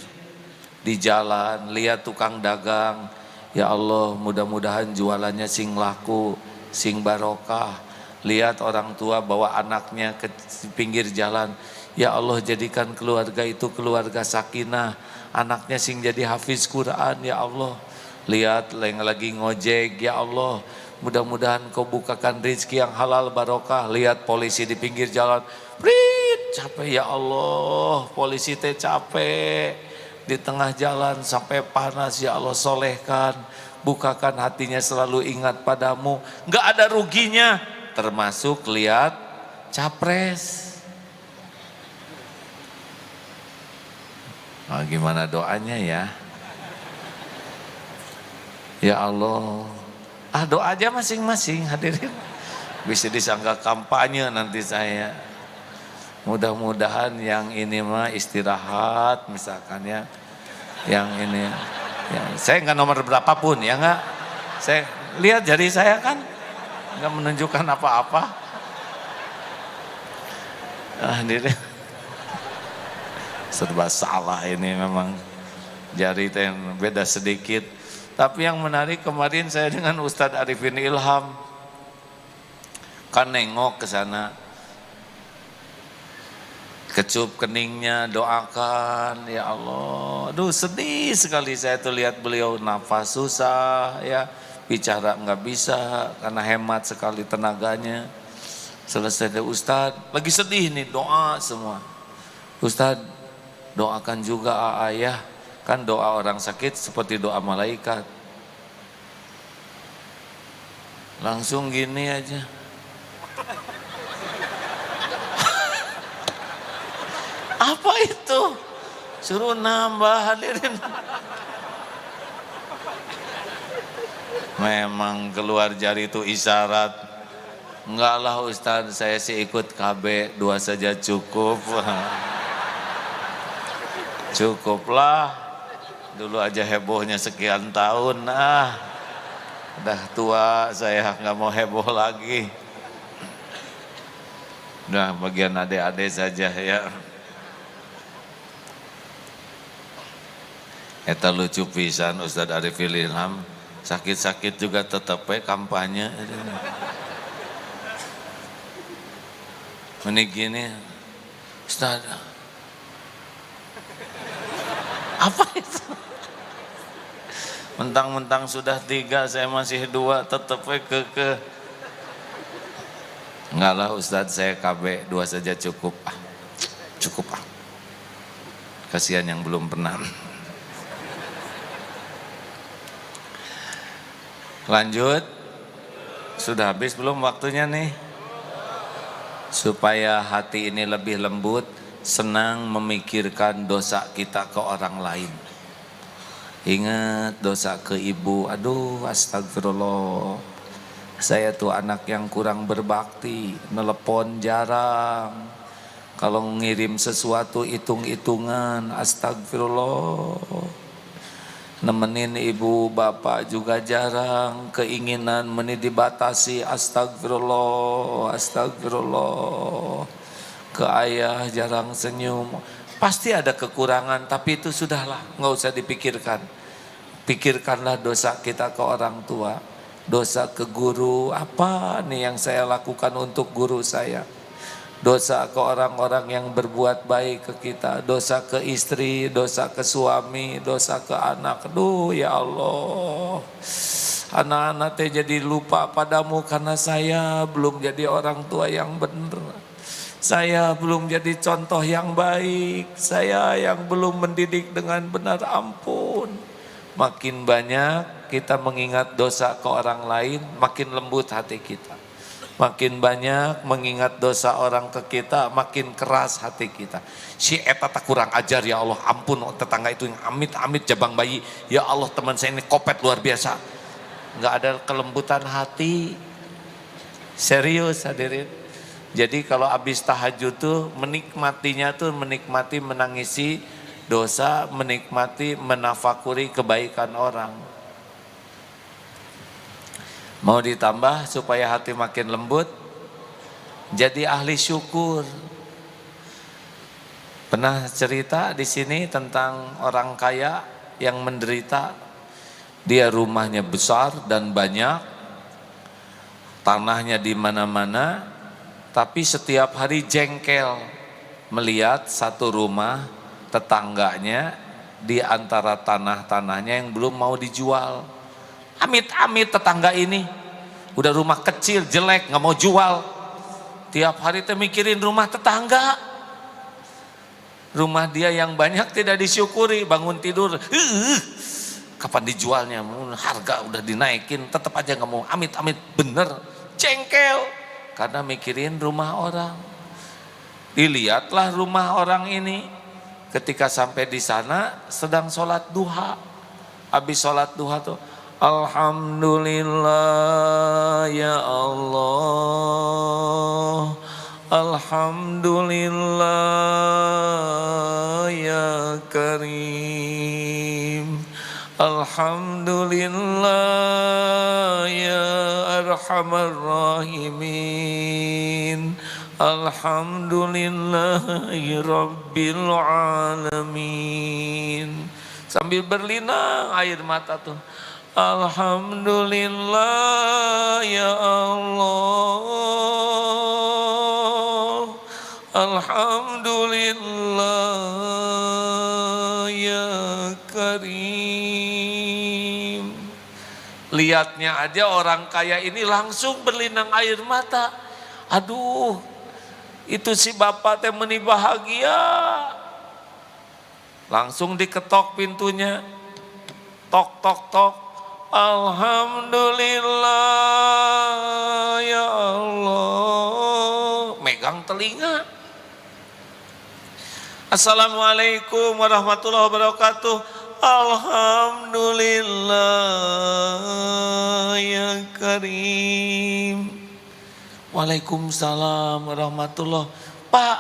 Di jalan, lihat tukang dagang. Ya Allah mudah-mudahan jualannya sing laku, sing barokah. Lihat orang tua bawa anaknya ke pinggir jalan. Ya Allah jadikan keluarga itu keluarga sakinah. Anaknya sing jadi hafiz Quran ya Allah. Lihat yang lagi ngojek, ya Allah Mudah-mudahan kau bukakan rezeki yang halal barokah. Lihat polisi di pinggir jalan, prit, capek ya Allah, polisi teh capek di tengah jalan sampai panas ya Allah, solehkan, bukakan hatinya selalu ingat padamu, nggak ada ruginya, termasuk lihat capres. Nah, gimana doanya ya? Ya Allah, doa aja masing-masing hadirin. Bisa disangka kampanye nanti saya. Mudah-mudahan yang ini mah istirahat misalkan ya. Yang ini, ya, saya nggak nomor berapapun ya nggak. Saya lihat jari saya kan nggak menunjukkan apa-apa. Hadirin, serba salah ini memang, jari itu yang beda sedikit. Tapi yang menarik kemarin saya dengan Ustadz Arifin Ilham kan nengok ke sana, kecup keningnya, doakan ya Allah. Aduh sedih sekali saya tuh lihat beliau, nafas susah ya, bicara nggak bisa karena hemat sekali tenaganya. Selesai deh Ustadz, lagi sedih nih, doa semua. Ustadz doakan juga ayah. Kan doa orang sakit seperti doa malaikat. Langsung gini aja. Apa itu? Suruh nambah hadirin. Memang keluar jari itu isyarat. Enggak lah Ustaz, saya sih ikut KB, 2 saja cukup. Cukuplah. Dulu aja hebohnya sekian tahun, udah tua saya nggak mau heboh lagi. Udah bagian adik-adik saja ya. Eta lucu pisan Ustadz Arifin Ilham, sakit-sakit juga tetep kampanye. Ini gini, Ustadz, apa itu? Mentang-mentang sudah 3, saya masih 2, tetep ke. Enggak lah Ustadz, saya KB 2 saja cukup. Cukup. Kasihan yang belum pernah. Lanjut. Sudah habis belum waktunya nih? Supaya hati ini lebih lembut, senang memikirkan dosa kita ke orang lain. Ingat dosa ke ibu, aduh astagfirullah. Saya tuh anak yang kurang berbakti, nelepon jarang. Kalau ngirim sesuatu hitung-hitungan, astagfirullah. Nemenin ibu bapak juga jarang, keinginan meni dibatasi, astagfirullah, astagfirullah. Ke ayah jarang senyum. Pasti ada kekurangan, tapi itu sudahlah, nggak usah dipikirkan. Pikirkanlah dosa kita ke orang tua, dosa ke guru, apa nih yang saya lakukan untuk guru saya. Dosa ke orang-orang yang berbuat baik ke kita, dosa ke istri, dosa ke suami, dosa ke anak. Aduh ya Allah, anak-anak teh jadi lupa padamu karena saya belum jadi orang tua yang benar. Saya belum jadi contoh yang baik, saya yang belum mendidik dengan benar, ampun. Makin banyak kita mengingat dosa ke orang lain, makin lembut hati kita. Makin banyak mengingat dosa orang ke kita, makin keras hati kita. Si eta tak kurang ajar ya Allah, ampun tetangga itu yang amit-amit jabang bayi. Ya Allah teman saya ini kopet luar biasa. Nggak ada kelembutan hati. Serius hadirin. Jadi kalau habis tahajud tuh menikmatinya tuh menikmati menangisi dosa, menikmati menafakuri kebaikan orang. Mau ditambah supaya hati makin lembut, jadi ahli syukur. Pernah cerita di sini tentang orang kaya yang menderita. Dia rumahnya besar dan banyak, tanahnya di mana-mana. Tapi setiap hari jengkel melihat satu rumah tetangganya di antara tanah-tanahnya yang belum mau dijual. Amit-amit tetangga ini Udah rumah kecil, jelek, nggak mau jual. Tiap hari teh mikirin rumah tetangga. Rumah dia yang banyak tidak disyukuri, bangun tidur, kapan dijualnya? Harga udah dinaikin, tetap aja nggak mau. Amit-amit bener, jengkel karena mikirin rumah orang. Dilihatlah rumah orang ini, ketika sampai di sana sedang sholat duha. Habis sholat duha tuh, alhamdulillah ya Allah, alhamdulillah ya Karim, alhamdulillah ya Arhamar Rahimin, alhamdulillahi Rabbil Alamin. Sambil berlinang air mata tuh, alhamdulillah ya Allah, alhamdulillah ya Karim. Lihatnya aja orang kaya ini langsung berlinang air mata. Aduh, itu si bapak teh meni bahagia. Langsung diketok pintunya, tok tok tok, alhamdulillah ya Allah. Megang telinga. Assalamualaikum warahmatullahi wabarakatuh. Alhamdulillah ya Karim. Waalaikumsalam warahmatullahi. Pak,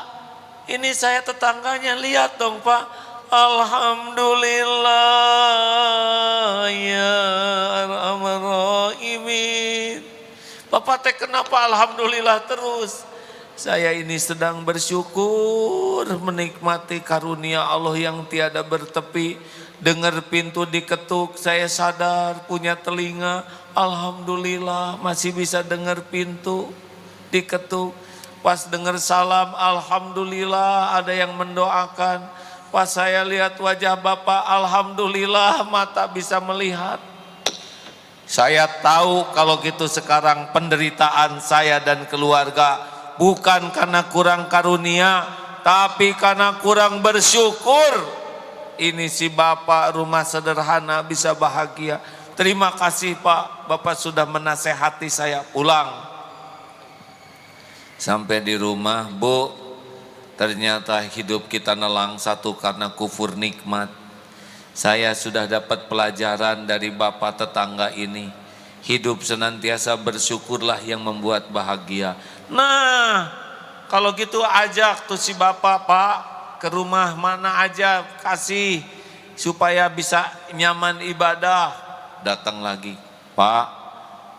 ini saya tetangganya, lihat dong Pak. Alhamdulillah ya Arhamar Rahimin. Bapak teh kenapa alhamdulillah terus? Saya ini sedang bersyukur menikmati karunia Allah yang tiada bertepi. Dengar pintu diketuk, saya sadar punya telinga. Alhamdulillah masih bisa dengar pintu diketuk. Pas dengar salam, alhamdulillah ada yang mendoakan. Pas saya lihat wajah Bapak, alhamdulillah mata bisa melihat. Saya tahu kalau gitu sekarang penderitaan saya dan keluarga bukan karena kurang karunia, tapi karena kurang bersyukur. Ini si Bapak rumah sederhana bisa bahagia. Terima kasih Pak, Bapak sudah menasehati saya pulang. Sampai di rumah, Bu, ternyata hidup kita nelang satu karena kufur nikmat. Saya sudah dapat pelajaran dari bapak tetangga ini. Hidup senantiasa bersyukurlah yang membuat bahagia. Nah, kalau gitu ajak tuh si bapak, Pak, ke rumah mana aja, kasih supaya bisa nyaman ibadah. Datang lagi, Pak,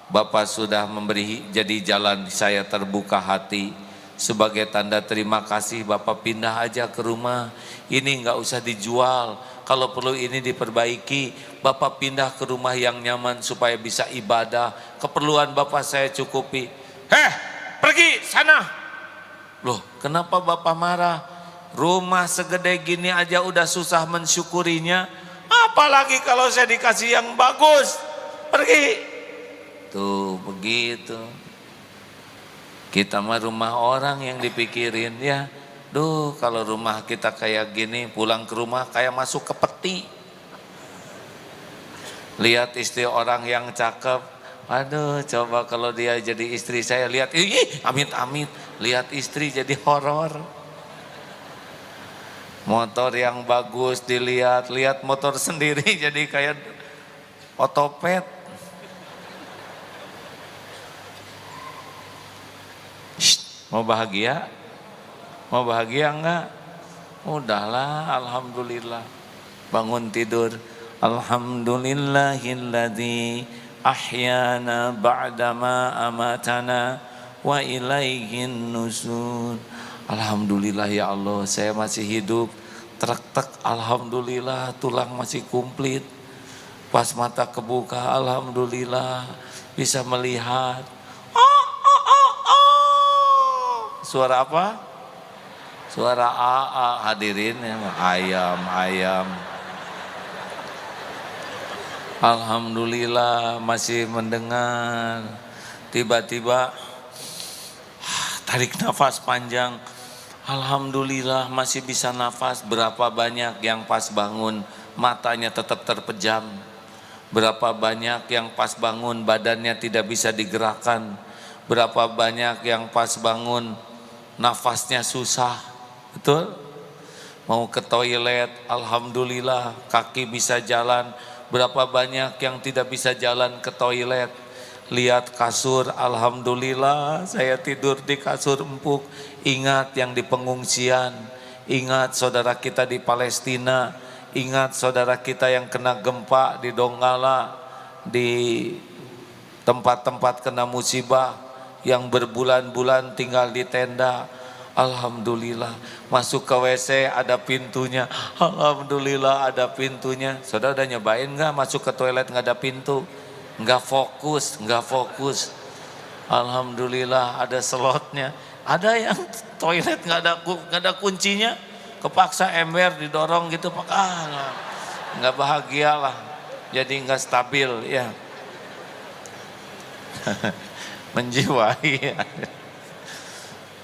Bapak sudah memberi jadi jalan saya terbuka hati. Sebagai tanda terima kasih Bapak pindah aja ke rumah. Ini nggak usah dijual. Kalau perlu ini diperbaiki. Bapak pindah ke rumah yang nyaman supaya bisa ibadah. Keperluan Bapak saya cukupi. Pergi sana. Loh, kenapa Bapak marah? Rumah segede gini aja udah susah mensyukurinya. Apalagi kalau saya dikasih yang bagus. Pergi. Tuh begitu. Kita mah rumah orang yang dipikirin ya. Duh, kalau rumah kita kayak gini, pulang ke rumah kayak masuk ke peti. Lihat istri orang yang cakep. Aduh, coba kalau dia jadi istri saya, lihat, amit-amit. Lihat istri jadi horor. Motor yang bagus dilihat, lihat motor sendiri jadi kayak otopet. Mau bahagia? Mau bahagia enggak? Udahlah, alhamdulillah. Bangun tidur, alhamdulillahilladzi ahyana ba'dama amatana wa ilaihin nusur. Alhamdulillah ya Allah, saya masih hidup. Trek-trek, alhamdulillah, tulang masih komplit. Pas mata kebuka, alhamdulillah, bisa melihat. Suara apa? Suara AA hadirin ya, ayam. Alhamdulillah masih mendengar. Tiba-tiba tarik nafas panjang. Alhamdulillah masih bisa nafas. Berapa banyak yang pas bangun matanya tetap terpejam. Berapa banyak yang pas bangun badannya tidak bisa digerakkan. Berapa banyak yang pas bangun nafasnya susah. Betul? Mau ke toilet, alhamdulillah kaki bisa jalan. Berapa banyak yang tidak bisa jalan ke toilet. Lihat kasur, alhamdulillah saya tidur di kasur empuk. Ingat yang di pengungsian, ingat saudara kita di Palestina, ingat saudara kita yang kena gempa di Donggala, di tempat-tempat kena musibah, yang berbulan-bulan tinggal di tenda. Alhamdulillah, masuk ke WC ada pintunya. Alhamdulillah ada pintunya. Saudara udah nyobain nggak masuk ke toilet nggak ada pintu? Nggak fokus. Alhamdulillah ada slotnya. Ada yang toilet nggak ada kuncinya, kepaksa ember didorong gitu, nggak bahagia lah, jadi nggak stabil ya. Menjiwai.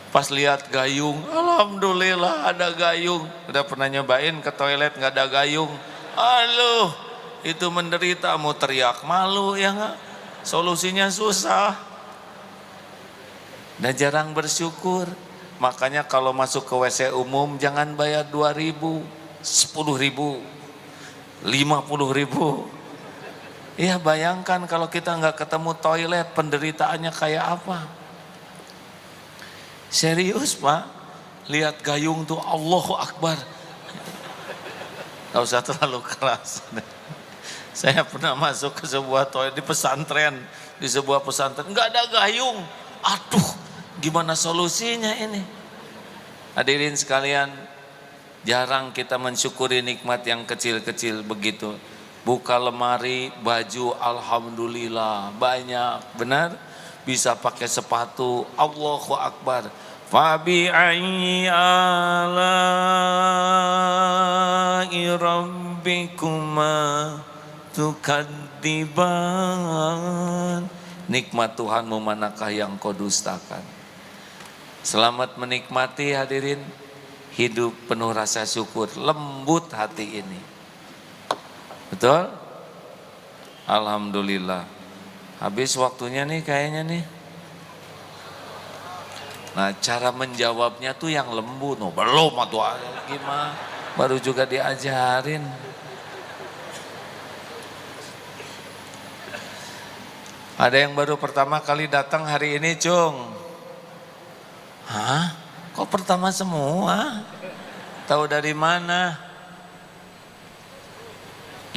Pas lihat gayung, alhamdulillah ada gayung. Udah pernah nyobain ke toilet nggak ada gayung? Aduh, itu menderita, mau teriak malu ya nggak? Solusinya susah dan jarang bersyukur. Makanya kalau masuk ke WC umum jangan bayar 2.000, 10.000, 50.000. Ya bayangkan kalau kita nggak ketemu toilet penderitaannya kayak apa. Serius Pak, lihat gayung tuh Allahu Akbar. Gak usah terlalu keras. Saya pernah masuk ke sebuah toilet di pesantren, di sebuah pesantren nggak ada gayung. Aduh, gimana solusinya ini? Hadirin sekalian, jarang kita mensyukuri nikmat yang kecil-kecil begitu. Buka lemari, baju alhamdulillah banyak, benar? Bisa pakai sepatu, Allahu Akbar. Fabi ayyi ala'i rabbikuma tukadziban. Nikmat Tuhanmu manakah yang kau dustakan? Selamat menikmati hadirin, hidup penuh rasa syukur, lembut hati ini. Betul? Alhamdulillah. Habis waktunya nih kayaknya nih. Nah cara menjawabnya tuh yang lembut. No, belum atau gimana? Baru juga diajarin. Ada yang baru pertama kali datang hari ini, Cung? Hah? Kok pertama semua? Tahu dari mana?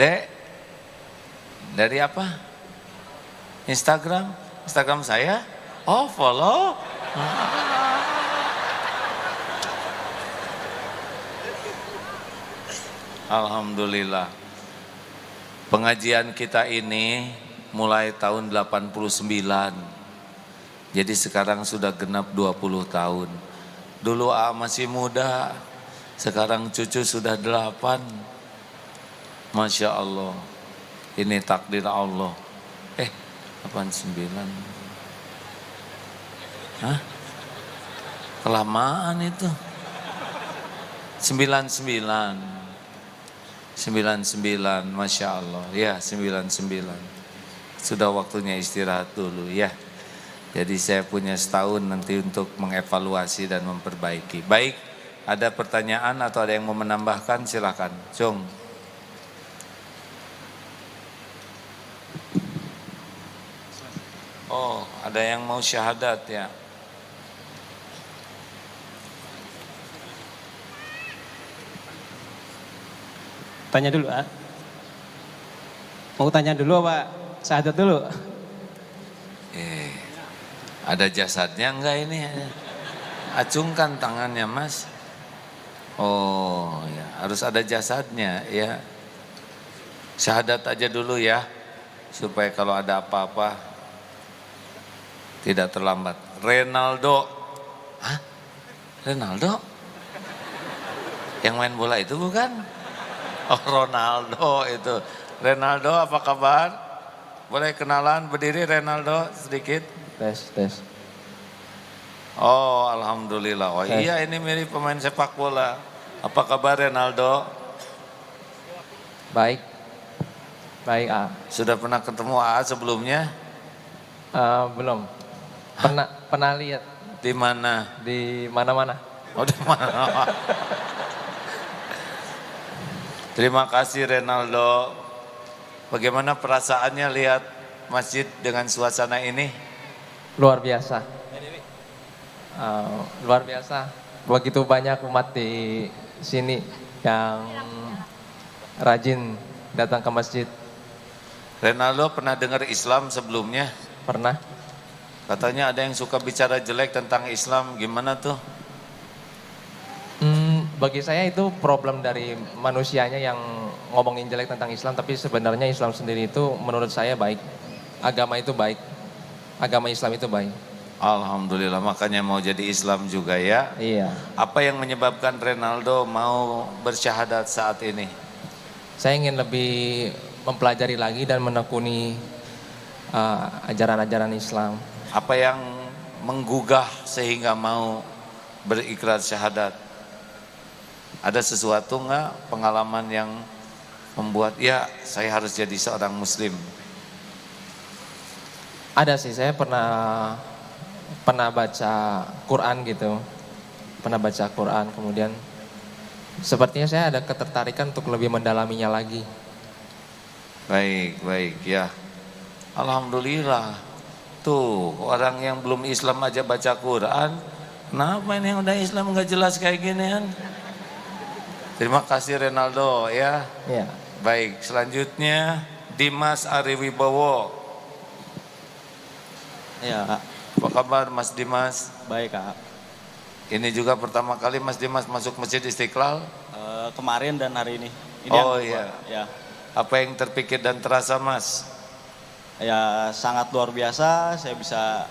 Dek? Dari apa? Instagram saya? Oh follow? Alhamdulillah. Pengajian kita ini mulai tahun 89. Jadi sekarang sudah genap 20 tahun. Dulu masih muda, sekarang cucu sudah 8. Masya Allah. Ini takdir Allah. 89. Hah? Kelamaan itu. 99. 99, Masya Allah. Ya 99. Sudah waktunya istirahat dulu ya. Jadi saya punya setahun nanti untuk mengevaluasi dan memperbaiki. Baik, ada pertanyaan atau ada yang mau menambahkan? Silakan, Cung. Oh, ada yang mau syahadat ya. Tanya dulu, Pak. Mau tanya dulu, Pak? Syahadat dulu. Ada jasadnya enggak ini? Acungkan tangannya, Mas. Oh, ya, harus ada jasadnya ya. Syahadat aja dulu ya, supaya kalau ada apa-apa tidak terlambat. Ronaldo. Hah? Ronaldo? Yang main bola itu bukan? Oh, Ronaldo itu. Ronaldo apa kabar? Boleh kenalan, berdiri Ronaldo sedikit. tes. Oh, alhamdulillah. Oh Tes. iya, ini mirip pemain sepak bola. Apa kabar Renaldo? Baik. Baik, A. Sudah pernah ketemu AA sebelumnya? Belum. Pernah lihat Di mana? di mana-mana. Oh, di mana? Terima kasih Renaldo. Bagaimana perasaannya lihat masjid dengan suasana ini? Luar biasa. Luar biasa. Begitu banyak umat di sini yang rajin datang ke masjid. Renaldo pernah dengar Islam sebelumnya? Pernah? Katanya ada yang suka bicara jelek tentang Islam, gimana tuh? Bagi saya itu problem dari manusianya yang ngomongin jelek tentang Islam, tapi sebenarnya Islam sendiri itu menurut saya baik. Agama itu baik. Agama Islam itu baik. Alhamdulillah, makanya mau jadi Islam juga ya. Iya. Apa yang menyebabkan Renaldo mau bersyahadat saat ini? Saya ingin lebih mempelajari lagi dan menekuni ajaran-ajaran Islam. Apa yang menggugah sehingga mau berikrar syahadat? Ada sesuatu nggak pengalaman yang membuat ya saya harus jadi seorang muslim? Ada sih, saya pernah baca Quran gitu. Pernah baca Quran, kemudian sepertinya saya ada ketertarikan untuk lebih mendalaminya lagi. Baik ya. Alhamdulillah. Tuh orang yang belum Islam aja baca Quran. Kenapa ini yang udah Islam nggak jelas kayak gini kan? Terima kasih Renaldo ya. Iya. Baik, selanjutnya Dimas Ariwibowo. Ya, Kak. Apa kabar Mas Dimas? Baik, Kak. Ini juga pertama kali Mas Dimas masuk Masjid Istiqlal? Kemarin dan hari ini. Ini Oh yang kedua. iya. Ya. Apa yang terpikir dan terasa Mas? Ya, sangat luar biasa saya bisa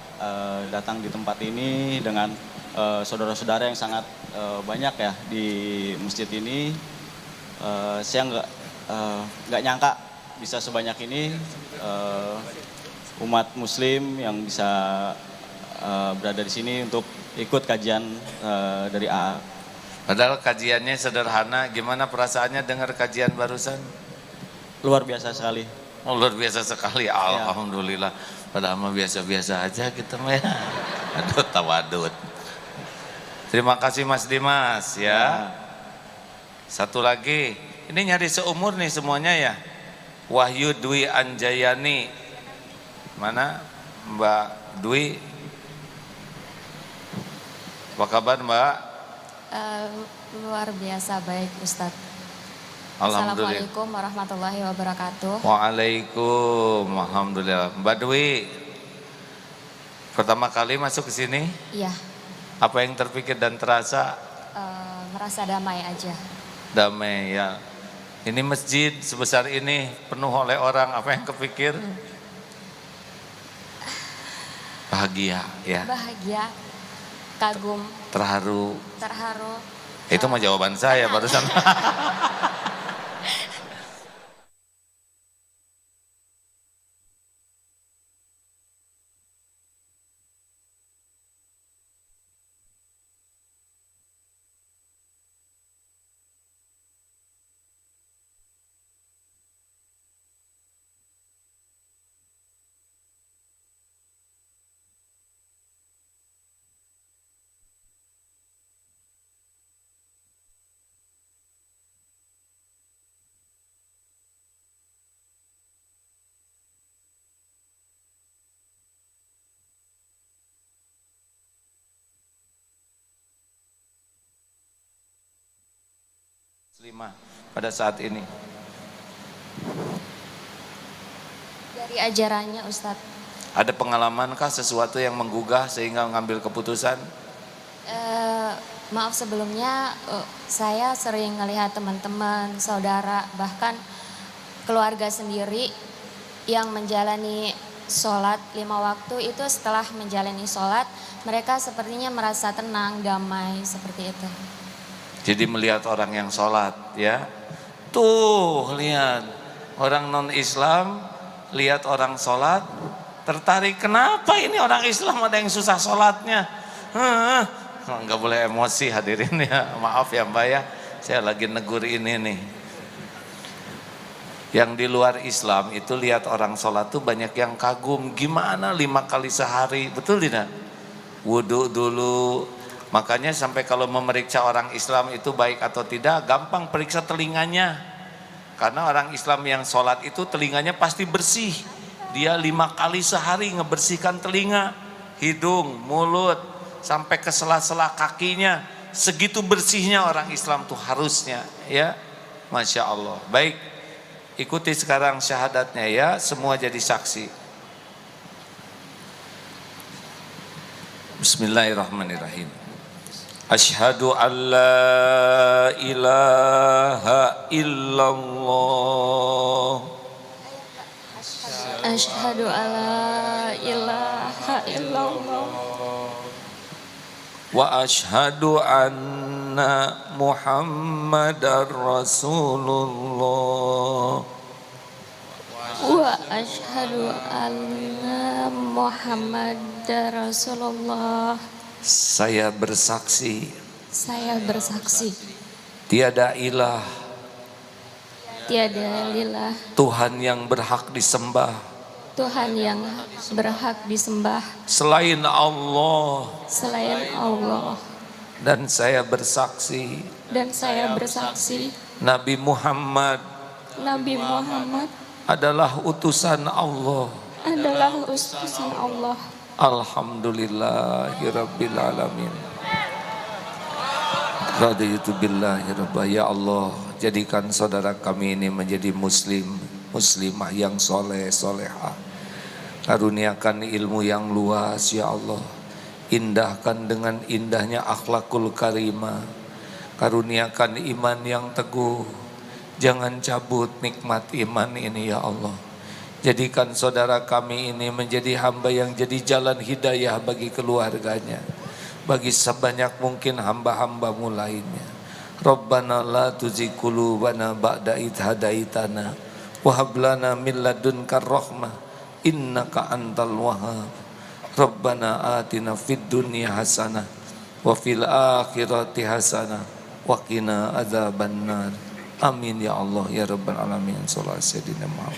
datang di tempat ini dengan saudara-saudara yang sangat banyak ya di masjid ini. Saya nggak nyangka bisa sebanyak ini umat Muslim yang bisa berada di sini untuk ikut kajian dari AA. Padahal kajiannya sederhana, gimana perasaannya dengar kajian barusan? Luar biasa sekali. Oh, luar biasa sekali, alhamdulillah. Padahal mah biasa-biasa aja kita mah ya. Aduh, tawadud. Terima kasih Mas Dimas ya. Satu lagi, ini nyari seumur nih semuanya ya. Wahyu Dwi Anjayani. Mana Mbak Dwi? Apa kabar Mbak? Luar biasa baik Ustadz. Alhamdulillah. Assalamualaikum warahmatullahi wabarakatuh. Waalaikum, alhamdulillah. Mbak Dwi, pertama kali masuk ke sini, Iya, apa yang terpikir dan terasa? merasa damai aja. Damai ya. Ini masjid sebesar ini penuh oleh orang, apa yang kepikir? Bahagia ya, Bahagia, kagum, terharu. terharu. Itu mah jawaban saya barusan. Muslimah pada saat ini. Dari ajarannya Ustadz, Ada pengalaman kah sesuatu yang menggugah sehingga mengambil keputusan? maaf sebelumnya saya sering melihat teman-teman, saudara, bahkan keluarga sendiri yang menjalani sholat 5 waktu itu setelah menjalani sholat mereka sepertinya merasa tenang, damai, seperti itu. Jadi melihat orang yang sholat ya. Tuh lihat orang non Islam lihat orang sholat tertarik. Kenapa ini orang Islam ada yang susah sholatnya? Nggak boleh emosi hadirin ya, maaf ya Mbak ya, saya lagi negur ini nih. Yang di luar Islam itu lihat orang sholat tuh banyak yang kagum, gimana 5 kali sehari, betul tidak? Wudhu dulu, makanya sampai kalau memeriksa orang Islam itu baik atau tidak, gampang periksa telinganya. Karena orang Islam yang sholat itu telinganya pasti bersih. Dia 5 kali sehari ngebersihkan telinga, hidung, mulut, sampai ke sela-sela kakinya. Segitu bersihnya orang Islam tuh harusnya, ya. Masya Allah. Baik, ikuti sekarang syahadatnya ya, semua jadi saksi. Bismillahirrahmanirrahim. Asyhadu an la ilaha illallah. Asyhadu alla ilaha illallah. Wa asyhadu anna Muhammadar Rasulullah. Wa asyhadu anna Muhammadar Rasulullah. Saya bersaksi Saya bersaksi tiada ilah tiada ilah Tuhan yang berhak disembah Tuhan yang berhak disembah selain Allah, selain Allah, dan saya bersaksi Nabi Muhammad Nabi Muhammad adalah utusan Allah. adalah utusan Allah. Alhamdulillahirabbil alamin. Raditu billahi rabba. Ya Allah, jadikan saudara kami ini menjadi muslimah yang soleh solehah. Karuniakan ilmu yang luas ya Allah. Indahkan dengan indahnya akhlakul karimah. Karuniakan iman yang teguh. Jangan cabut nikmat iman ini ya Allah. Jadikan saudara kami ini menjadi hamba yang jadi jalan hidayah bagi keluarganya, bagi sebanyak mungkin hamba-hambamu lainnya. Rabbana la tuzigh qulubana ba'da idh hadaitana wa hab lana min ladunka rahmah innaka antal wahhab. Rabbana atina fid dunya hasanah wa fil akhirati hasanah wa qina adzabannar. Amin ya Allah ya rabbal alamin. Shallallahu alaihi wasallam.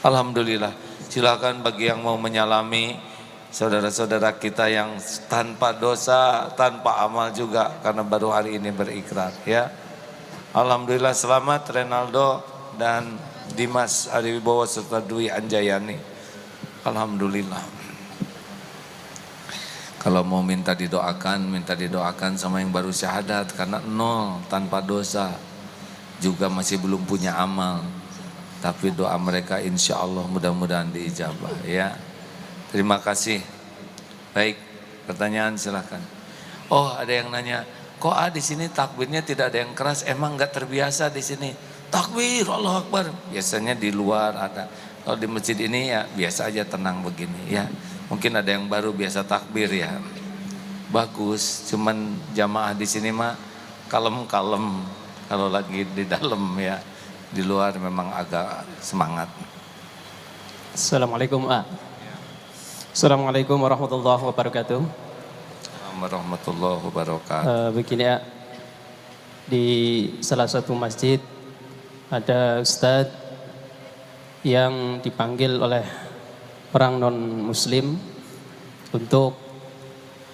Alhamdulillah. Silakan bagi yang mau menyalami saudara-saudara kita yang tanpa dosa, tanpa amal juga, karena baru hari ini berikrar ya. Alhamdulillah, selamat Renaldo dan Dimas Ariwibowo serta Dwi Anjayani. Alhamdulillah. Kalau mau minta didoakan sama yang baru syahadat, karena 0 tanpa dosa, juga masih belum punya amal. Tapi doa mereka insya Allah mudah-mudahan diijabah ya. Terima kasih. Baik, pertanyaan silakan. Oh, ada yang nanya, kok di sini takbirnya tidak ada yang keras? Emang nggak terbiasa di sini? Takbir, Allahu Akbar. Biasanya di luar ada. Kalau di masjid ini ya biasa aja, tenang begini ya. Mungkin ada yang baru biasa takbir ya. Bagus, cuman jamaah di sini mah kalem-kalem kalau lagi di dalam ya. Di luar memang agak semangat. Assalamualaikum. Assalamualaikum warahmatullahi wabarakatuh. Warahmatullahi wabarakatuh. Begini ya, di salah satu masjid ada ustadz yang dipanggil oleh orang non muslim untuk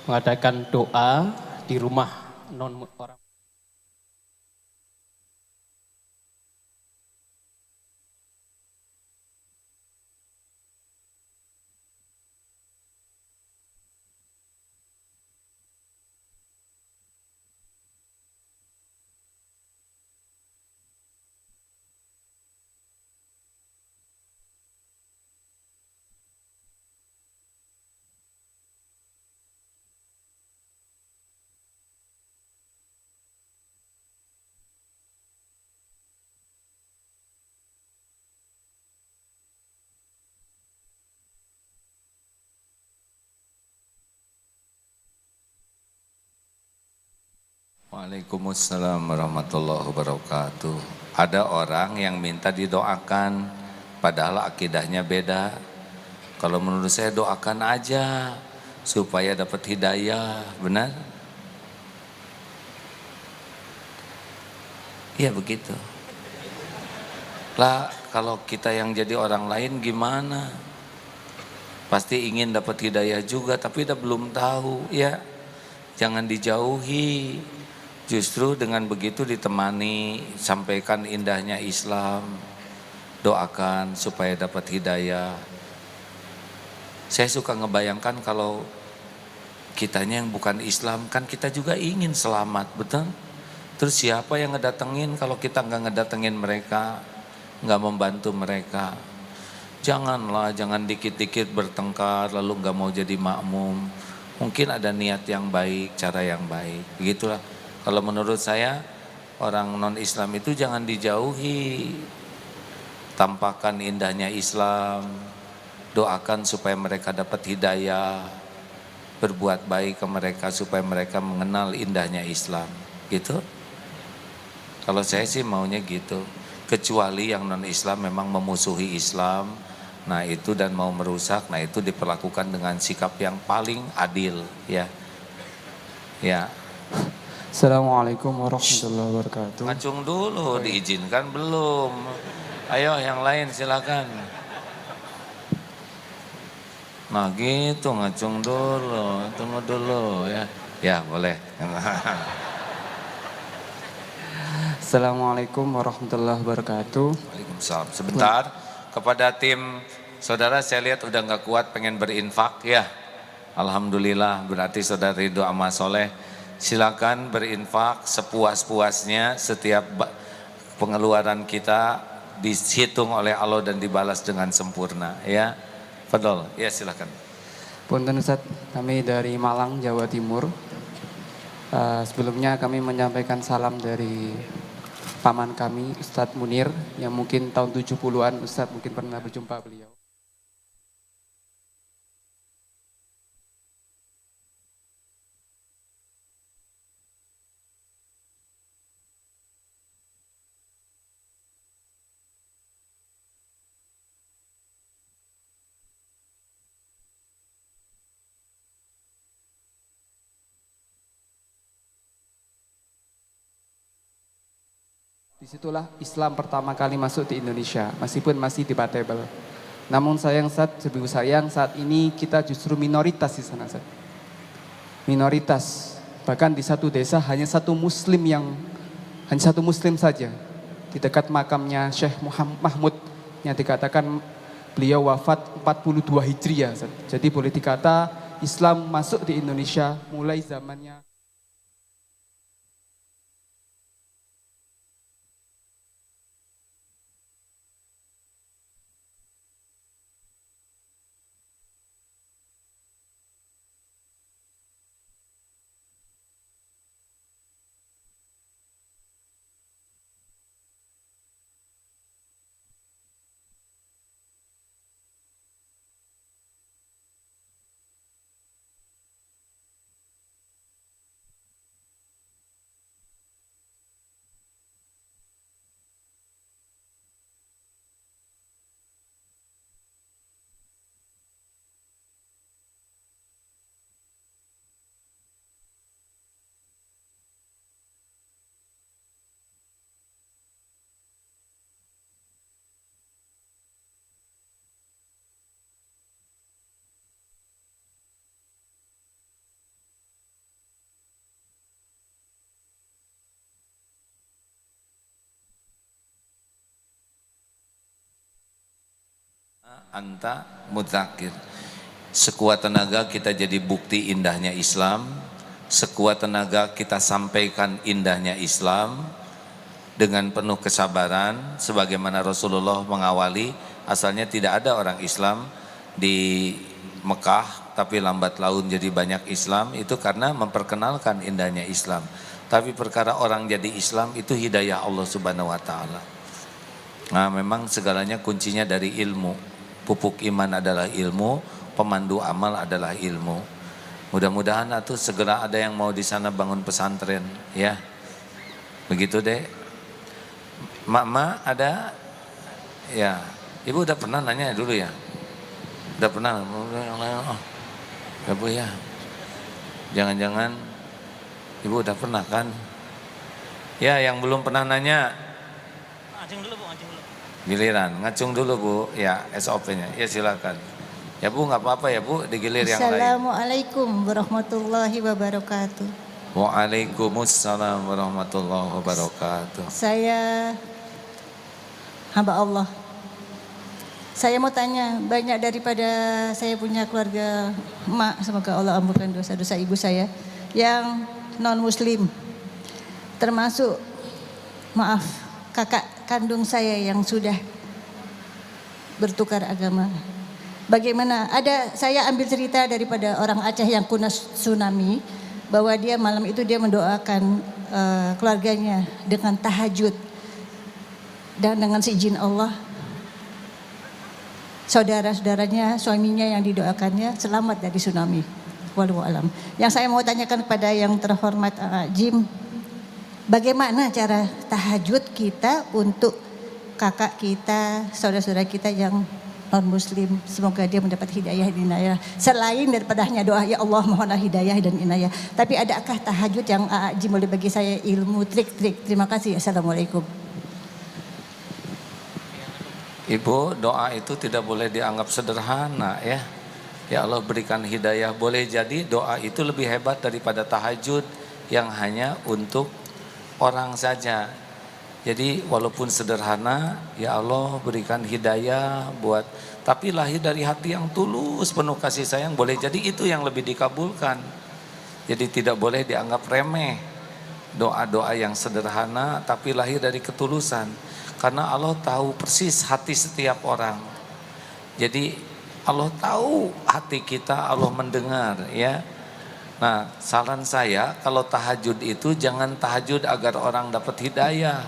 mengadakan doa di rumah non orang. Waalaikumsalam warahmatullahi wabarakatuh. Ada orang yang minta didoakan, padahal akidahnya beda. Kalau menurut saya doakan aja supaya dapat hidayah, benar? Iya begitu. Lah kalau kita yang jadi orang lain gimana? Pasti ingin dapat hidayah juga tapi udah belum tahu ya. Jangan dijauhi. Justru dengan begitu ditemani, sampaikan indahnya Islam. Doakan supaya dapat hidayah. Saya suka ngebayangkan kalau kitanya yang bukan Islam, kan kita juga ingin selamat, betul? Terus siapa yang ngedatengin kalau kita nggak ngedatengin mereka, nggak membantu mereka? Janganlah, jangan dikit-dikit bertengkar lalu nggak mau jadi makmum. Mungkin ada niat yang baik, cara yang baik. Begitulah. Kalau menurut saya orang non-Islam itu jangan dijauhi. Tampakkan indahnya Islam, doakan supaya mereka dapat hidayah, berbuat baik ke mereka supaya mereka mengenal indahnya Islam. Gitu. Kalau saya sih maunya gitu. Kecuali yang non-Islam memang memusuhi Islam, nah itu dan mau merusak, nah itu diperlakukan dengan sikap yang paling adil, ya. Ya. Assalamualaikum warahmatullahi wabarakatuh. Ngacung dulu, diizinkan belum? Ayo yang lain silakan. Nah gitu, ngacung dulu, tunggu dulu ya. Ya boleh. Assalamualaikum warahmatullahi wabarakatuh. Waalaikumsalam. Sebentar, kepada tim saudara saya lihat udah nggak kuat pengen berinfak ya. Alhamdulillah berarti saudara Ridho Amal Soleh. Silakan berinfak sepuas-puasnya, setiap pengeluaran kita dihitung oleh Allah dan dibalas dengan sempurna ya. Fadol, ya silakan. Punten Ustaz, kami dari Malang, Jawa Timur. Sebelumnya kami menyampaikan salam dari paman kami, Ustadz Munir, yang mungkin tahun 70-an Ustadz mungkin pernah berjumpa beliau. Disitulah Islam pertama kali masuk di Indonesia, meskipun masih debatable. Namun sayang saat ini kita justru minoritas di sana. Minoritas, bahkan di satu desa hanya satu muslim saja. Di dekat makamnya Syekh Muhammad Mahmud yang dikatakan beliau wafat 42 Hijriah. Jadi boleh dikata Islam masuk di Indonesia mulai zamannya anta mudzakir. Sekuat tenaga kita jadi bukti indahnya Islam, sekuat tenaga kita sampaikan indahnya Islam dengan penuh kesabaran sebagaimana Rasulullah mengawali. Asalnya tidak ada orang Islam di Mekah, tapi lambat laun jadi banyak Islam, itu karena memperkenalkan indahnya Islam. Tapi perkara orang jadi Islam itu hidayah Allah Subhanahu wa taala. Nah, memang segalanya kuncinya dari ilmu. Pupuk iman adalah ilmu, pemandu amal adalah ilmu. Mudah-mudahan atuh segera ada yang mau di sana bangun pesantren, ya. Begitu deh. Mak ada? Ya. Ibu udah pernah nanya dulu ya? Udah pernah? Oh, ya Bu ya. Jangan-jangan Ibu udah pernah kan? Ya, yang belum pernah nanya. Ngacung dulu Bu, ngacung dulu. Giliran, ngacung dulu Bu. Ya, SOP-nya. Ya silakan. Ya Bu, nggak apa-apa ya Bu, digilir yang lain. Assalamualaikum warahmatullahi wabarakatuh. Waalaikumsalam warahmatullahi wabarakatuh. Saya hamba Allah. Saya mau tanya, banyak daripada saya punya keluarga emak, semoga Allah ampunkan dosa-dosa ibu saya yang non muslim. Termasuk maaf kakak kandung saya yang sudah bertukar agama. Bagaimana? Saya ambil cerita daripada orang Aceh yang kena tsunami bahwa dia malam itu dia mendoakan keluarganya dengan tahajud dan dengan seizin Allah saudara-saudaranya, suaminya yang didoakannya selamat dari tsunami. Wallahu alam. Yang saya mau tanyakan kepada yang terhormat Jim, bagaimana cara tahajud kita untuk kakak kita, saudara-saudara kita yang non muslim, semoga dia mendapat hidayah dan inayah. Selain daripada hanya doa ya Allah mohonlah hidayah dan inayah, tapi adakah tahajud yang Jim boleh bagi saya ilmu trik-trik? Terima kasih. Assalamualaikum. Ibu, doa itu tidak boleh dianggap sederhana ya. Ya Allah berikan hidayah. Boleh jadi doa itu lebih hebat daripada tahajud yang hanya untuk orang saja. Jadi walaupun sederhana, ya Allah berikan hidayah buat, tapi lahir dari hati yang tulus, penuh kasih sayang, boleh jadi itu yang lebih dikabulkan. Jadi tidak boleh dianggap remeh. Doa-doa yang sederhana tapi lahir dari ketulusan. Karena Allah tahu persis hati setiap orang. Jadi Allah tahu hati kita, Allah mendengar ya. Nah, saran saya kalau tahajud itu jangan tahajud agar orang dapat hidayah.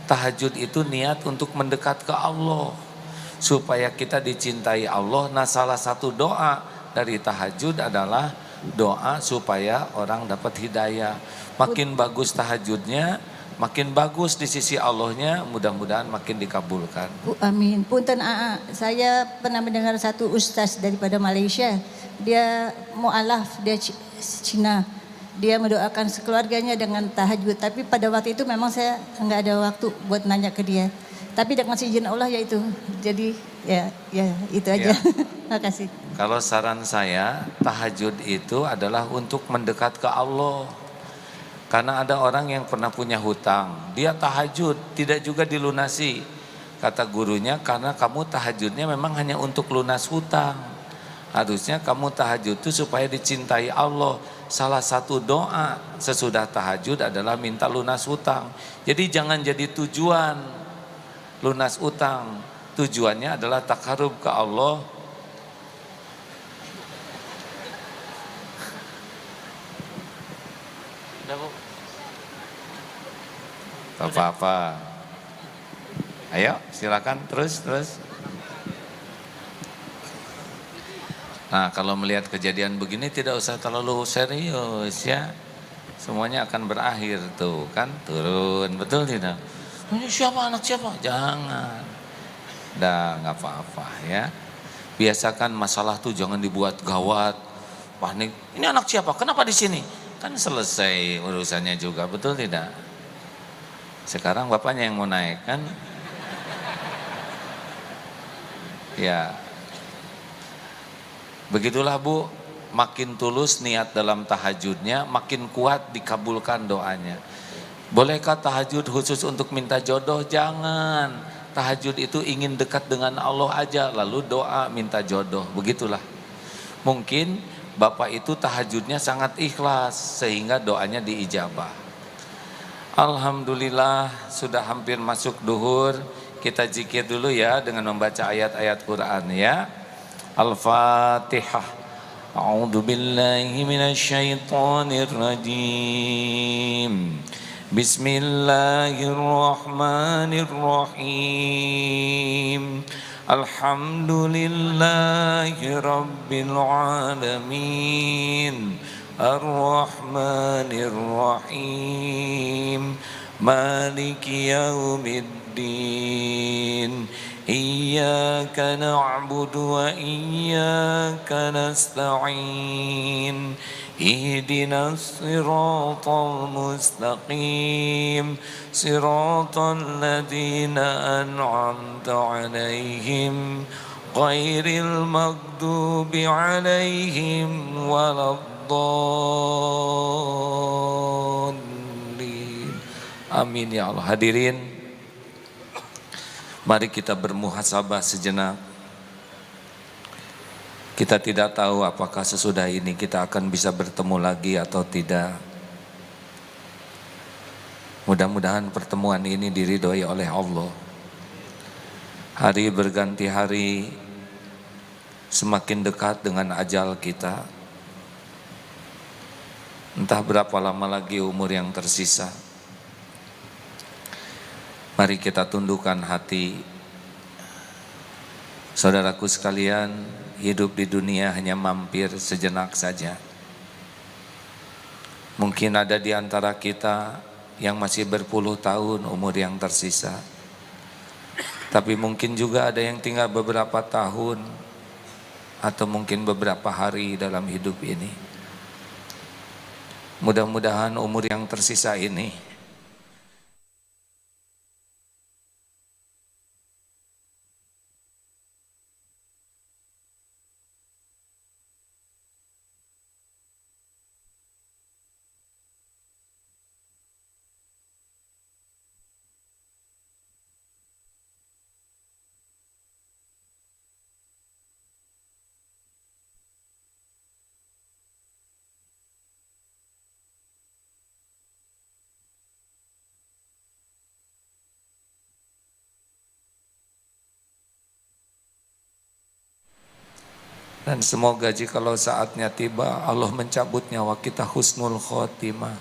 Tahajud itu niat untuk mendekat ke Allah supaya kita dicintai Allah. Nah, salah satu doa dari tahajud adalah doa supaya orang dapat hidayah. Makin bagus tahajudnya, makin bagus di sisi Allahnya, mudah-mudahan makin dikabulkan. Amin. Punten saya pernah mendengar satu ustaz daripada Malaysia. Dia mu'alaf, dia Cina. Dia mendoakan sekeluarganya dengan tahajud. Tapi pada waktu itu memang saya nggak ada waktu buat nanya ke dia. Tapi dengan izin Allah ya itu. Jadi ya itu aja. Terima kasih. Kalau saran saya, tahajud itu adalah untuk mendekat ke Allah. Karena ada orang yang pernah punya hutang, dia tahajud, tidak juga dilunasi. Kata gurunya, karena kamu tahajudnya memang hanya untuk lunas hutang. Harusnya kamu tahajud itu supaya dicintai Allah. Salah satu doa sesudah tahajud adalah minta lunas hutang. Jadi jangan jadi tujuan lunas hutang. Tujuannya adalah takarub ke Allah. Apa-apa. Ayo silakan terus. Nah kalau melihat kejadian begini tidak usah terlalu serius ya. Semuanya akan berakhir tuh kan, turun, betul tidak? Ini siapa, anak siapa? Jangan. Dah nggak apa-apa ya. Biasakan masalah tuh jangan dibuat gawat, panik. Ini anak siapa? Kenapa di sini? Kan selesai urusannya juga, betul tidak? Sekarang bapaknya yang mau naik kan? Ya. Begitulah Bu, makin tulus niat dalam tahajudnya, makin kuat dikabulkan doanya. Bolehkah tahajud khusus untuk minta jodoh? Jangan. Tahajud itu ingin dekat dengan Allah aja, lalu doa minta jodoh. Begitulah. Mungkin Bapak itu tahajudnya sangat ikhlas sehingga doanya diijabah. Alhamdulillah sudah hampir masuk duhur. Kita zikir dulu ya dengan membaca ayat-ayat Quran ya. Al-Fatihah. A'udzu billahi minasyaitonir rajim. Bismillahirrahmanirrahim. Alhamdulillahi rabbil alamin. Ar-Rahmanir-Rahim. Maliki yaumiddin. إياك نعبد وإياك نستعين اهدنا الصراط المستقيم صراط الذين أنعمت عليهم غير المغضوب عليهم ولا الضالين. Amin ya Allah. Hadirin, mari kita bermuhasabah sejenak. Kita tidak tahu apakah sesudah ini kita akan bisa bertemu lagi atau tidak. Mudah-mudahan pertemuan ini diridhoi oleh Allah. Hari berganti hari, semakin dekat dengan ajal kita. Entah berapa lama lagi umur yang tersisa. Mari kita tundukkan hati. Saudaraku sekalian, hidup di dunia hanya mampir sejenak saja. Mungkin ada di antara kita yang masih berpuluh tahun umur yang tersisa. Tapi mungkin juga ada yang tinggal beberapa tahun atau mungkin beberapa hari dalam hidup ini. Mudah-mudahan umur yang tersisa ini dan semoga jikalau saatnya tiba Allah mencabut nyawa kita husnul khotimah.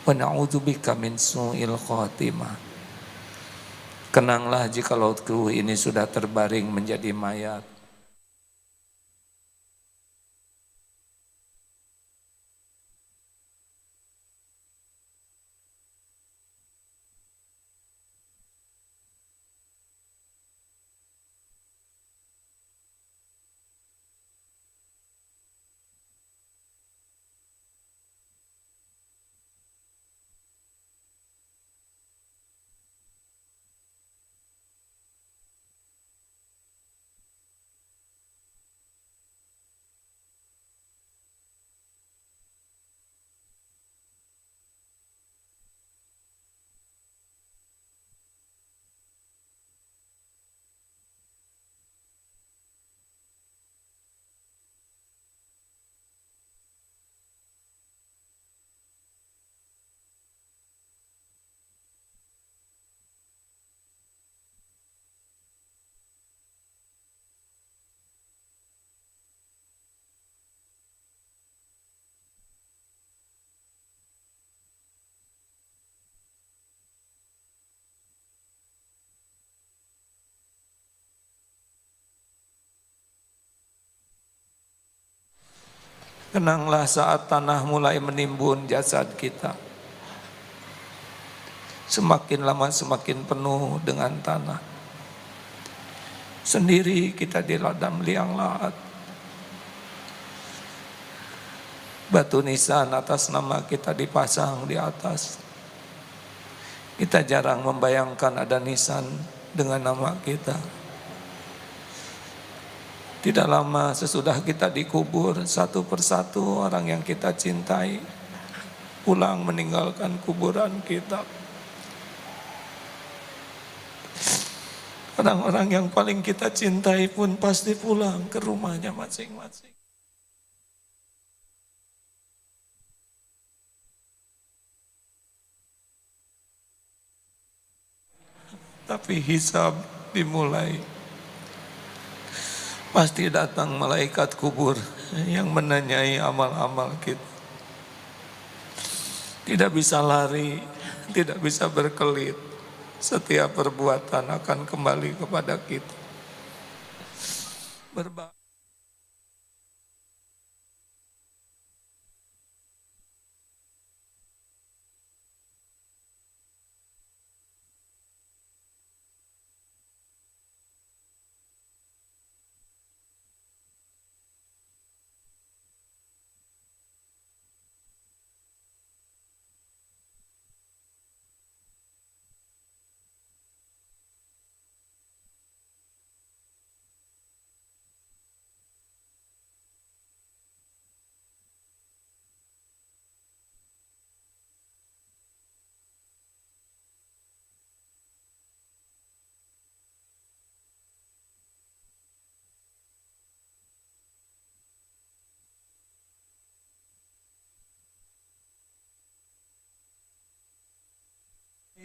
Wa na'udzubika min su'il khotimah. Kenanglah jikalau tubuh ini sudah terbaring menjadi mayat. Kenanglah saat tanah mulai menimbun jasad kita. Semakin lama semakin penuh dengan tanah. Sendiri kita di ladang liang lahat. Batu nisan atas nama kita dipasang di atas. Kita jarang membayangkan ada nisan dengan nama kita. Tidak lama sesudah kita dikubur, satu persatu orang yang kita cintai pulang meninggalkan kuburan kita. Orang-orang yang paling kita cintai pun pasti pulang ke rumahnya masing-masing. Tapi hisab dimulai. Pasti datang malaikat kubur yang menanyai amal-amal kita. Tidak bisa lari, tidak bisa berkelit. Setiap perbuatan akan kembali kepada kita.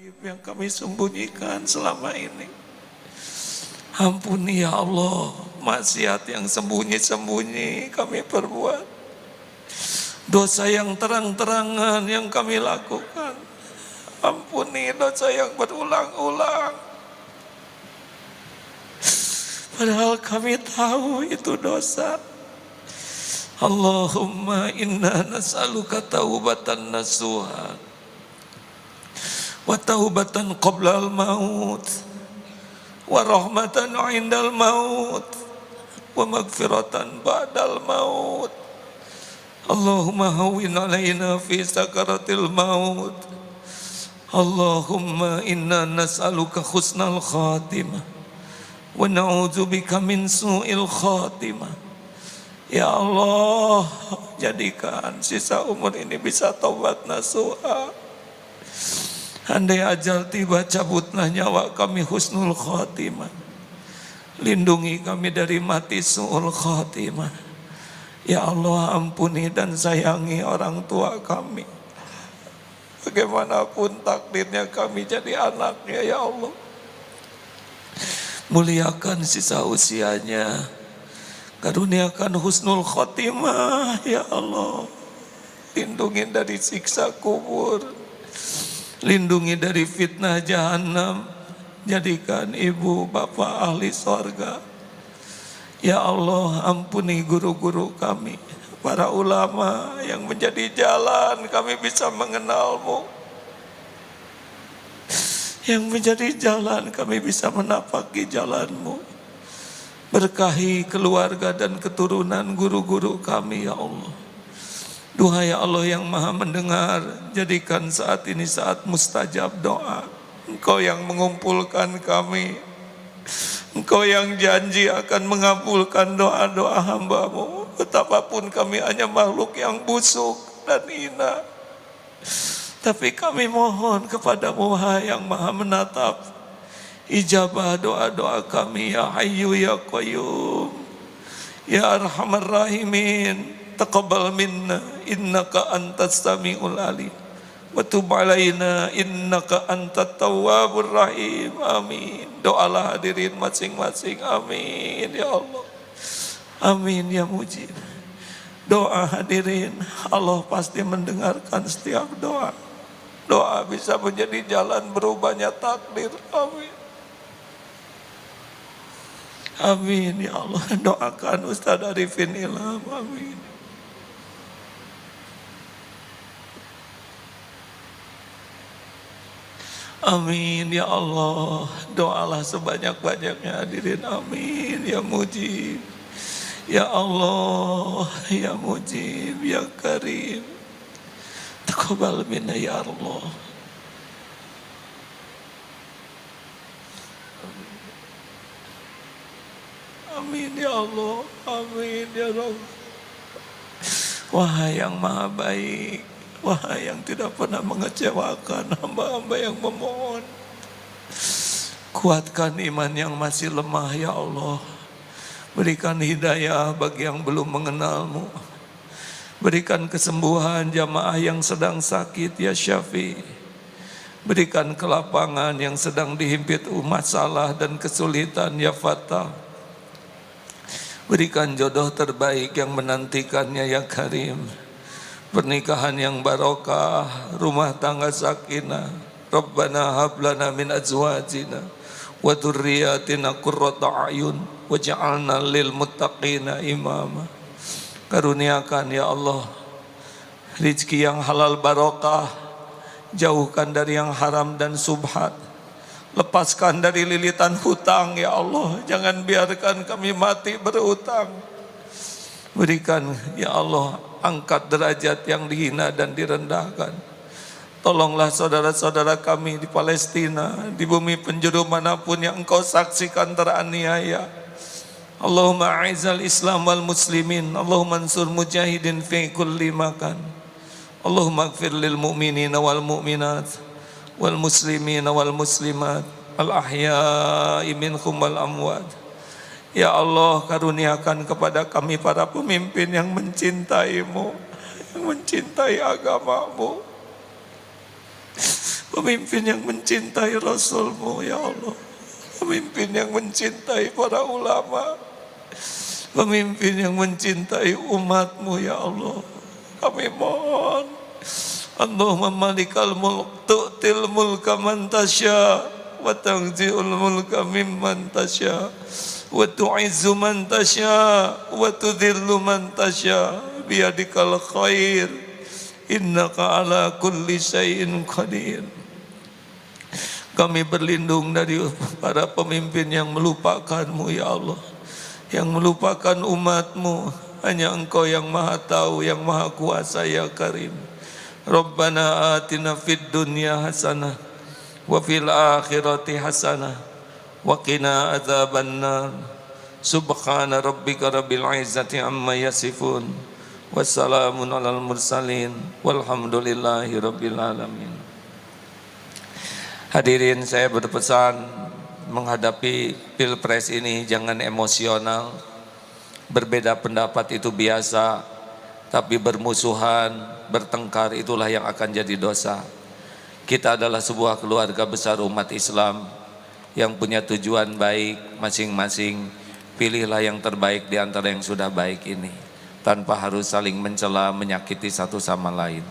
aib yang kami sembunyikan selama ini. Ampuni ya Allah maksiat yang sembunyi-sembunyi kami perbuat, dosa yang terang-terangan yang kami lakukan. Ampuni dosa yang berulang-ulang, padahal kami tahu itu dosa. Allahumma inna nas'aluka taubatan nasuha wa taubatan qabla al-maut wa rahmatan 'indal maut wa maghfiratan ba'dal maut. Allahumma hawwin 'alaina fi sakaratil maut. Allahumma inna nas'aluka husnal khatimah wa na'udzubika min su'il khatimah. Ya Allah, jadikan sisa umur ini bisa taubat nasuha. Andai ajal tiba, cabutlah nyawa kami husnul khatimah. Lindungi kami dari mati su'ul khatimah. Ya Allah, ampuni dan sayangi orang tua kami. Bagaimanapun takdirnya kami jadi anaknya, ya Allah. Muliakan sisa usianya. Karuniakan husnul khotimah, ya Allah. Lindungi dari siksa kubur, lindungi dari fitnah jahanam. Jadikan ibu bapak ahli sorga. Ya Allah, ampuni guru-guru kami, para ulama yang menjadi jalan kami bisa mengenalmu, yang menjadi jalan kami bisa menapaki jalanmu. Berkahi keluarga dan keturunan guru-guru kami, ya Allah. Duhai Allah yang maha mendengar, jadikan saat ini saat mustajab doa. Engkau yang mengumpulkan kami, Engkau yang janji akan mengabulkan doa-doa hamba-Mu. Betapapun kami hanya makhluk yang busuk dan hina, tapi kami mohon kepadamu, Wahai yang maha menatap. Ijabah doa-doa kami, ya Hayyu ya Qayyum, ya Arhamar Rahimin. Taqabbal minna innaka antas samiul alim wa tub alaina innaka antat tawwabur rahim. Amin. Doalah hadirin masing-masing. Amin ya Allah. Amin ya Mujib. Doa hadirin, Allah pasti mendengarkan setiap doa. Doa bisa menjadi jalan berubahnya takdir. Amin. Amin ya Allah. Doakan Ustaz Arifin Ilham. Amin. Amin ya Allah. Doalah sebanyak-banyaknya hadirin. Amin ya Mujib. Ya Allah, ya Mujib, ya Karim. Taqabbal minna ya Allah. Amin ya Allah, amin ya Rabb. Wahai yang maha baik, wahai yang tidak pernah mengecewakan hamba-hamba yang memohon, kuatkan iman yang masih lemah ya Allah. Berikan hidayah bagi yang belum mengenal-Mu. Berikan kesembuhan jamaah yang sedang sakit ya Syafi. Berikan kelapangan yang sedang dihimpit masalah dan kesulitan ya Fatah. Berikan jodoh terbaik yang menantikannya ya Karim. Pernikahan yang barokah, rumah tangga sakinah. Rabbana hablana min azwajina wa dzurriyyatina qurrata a'yun waj'alna lil muttaqina imama. Karuniakan ya Allah rezeki yang halal barokah, jauhkan dari yang haram dan subhat. Lepaskan dari lilitan hutang ya Allah. Jangan biarkan kami mati berhutang. Berikan ya Allah, angkat derajat yang dihina dan direndahkan. Tolonglah saudara-saudara kami di Palestina, di bumi penjuru manapun yang Engkau saksikan teraniaya. Allahumma a'izzal Islam wal muslimin. Allahumma ansur mujahidin fi kulli makan. Allahumma ighfir lil mu'minina wal mu'minat wal muslimina wal muslimat al ahya'i minhum wal amwat. Ya Allah, karuniakan kepada kami para pemimpin yang mencintai-Mu, yang mencintai agama-Mu. Pemimpin yang mencintai Rasul-Mu ya Allah. Pemimpin yang mencintai para ulama. Pemimpin yang mencintai umat-Mu ya Allah. Kami mohon, Allahumma malikal mulk tu'til mulka man tasya wa tanzi'ul mulka mimman tasya wa tu'izzu man tasya wa tudhillu man tasya biyadikal khair innaka ala kulli syai'in qadir. Kami berlindung dari para pemimpin yang melupakan-Mu ya Allah, yang melupakan umat-Mu. Hanya Engkau yang maha tahu, yang maha kuasa ya Karim. Rabbana atina fid dunya hasanah wa fil akhirati hasanah wa qina adzabannar. Subhana rabbika rabbil izzati amma yasifun. Wassalamun alal mursalin walhamdulillahi rabbil alamin. Hadirin, saya berpesan menghadapi Pilpres ini jangan emosional. Berbeda pendapat itu biasa, tapi bermusuhan, bertengkar itulah yang akan jadi dosa. Kita adalah sebuah keluarga besar umat Islam yang punya tujuan baik masing-masing. Pilihlah yang terbaik di antara yang sudah baik ini, tanpa harus saling mencela, menyakiti satu sama lain.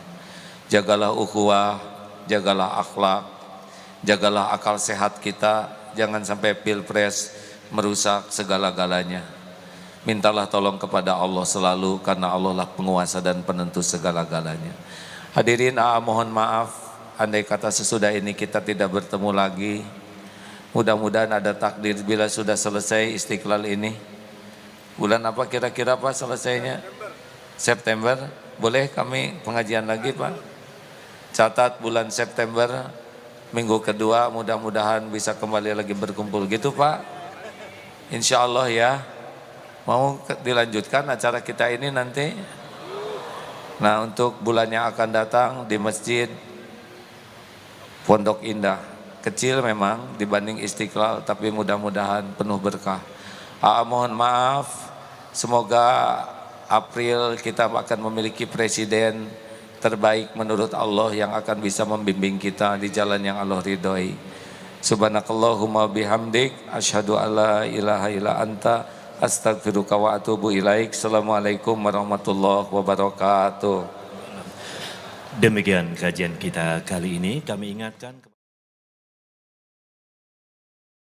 Jagalah ukhuwah, jagalah akhlak, jagalah akal sehat kita. Jangan sampai Pilpres merusak segala-galanya. Mintalah tolong kepada Allah selalu, karena Allah lah penguasa dan penentu segala-galanya. Hadirin, mohon maaf andai kata sesudah ini kita tidak bertemu lagi. Mudah-mudahan ada takdir bila sudah selesai Istiqlal ini. Bulan apa kira-kira Pak selesainya? September. Boleh kami pengajian lagi Pak? Catat bulan September, minggu kedua, mudah-mudahan bisa kembali lagi berkumpul gitu Pak. Insya Allah ya. Mau dilanjutkan acara kita ini nanti? Nah, untuk bulan yang akan datang di Masjid Pondok Indah. Kecil memang dibanding Istiqlal, tapi mudah-mudahan penuh berkah. Mohon maaf, semoga April kita akan memiliki presiden terbaik menurut Allah yang akan bisa membimbing kita di jalan yang Allah ridhoi. Subhanakallahumma bihamdik, asyhadu alla ilaha illa anta, astagfiruka wa atubu ilaik. Assalamualaikum warahmatullahi wabarakatuh. Demikian kajian kita kali ini. Kami ingatkan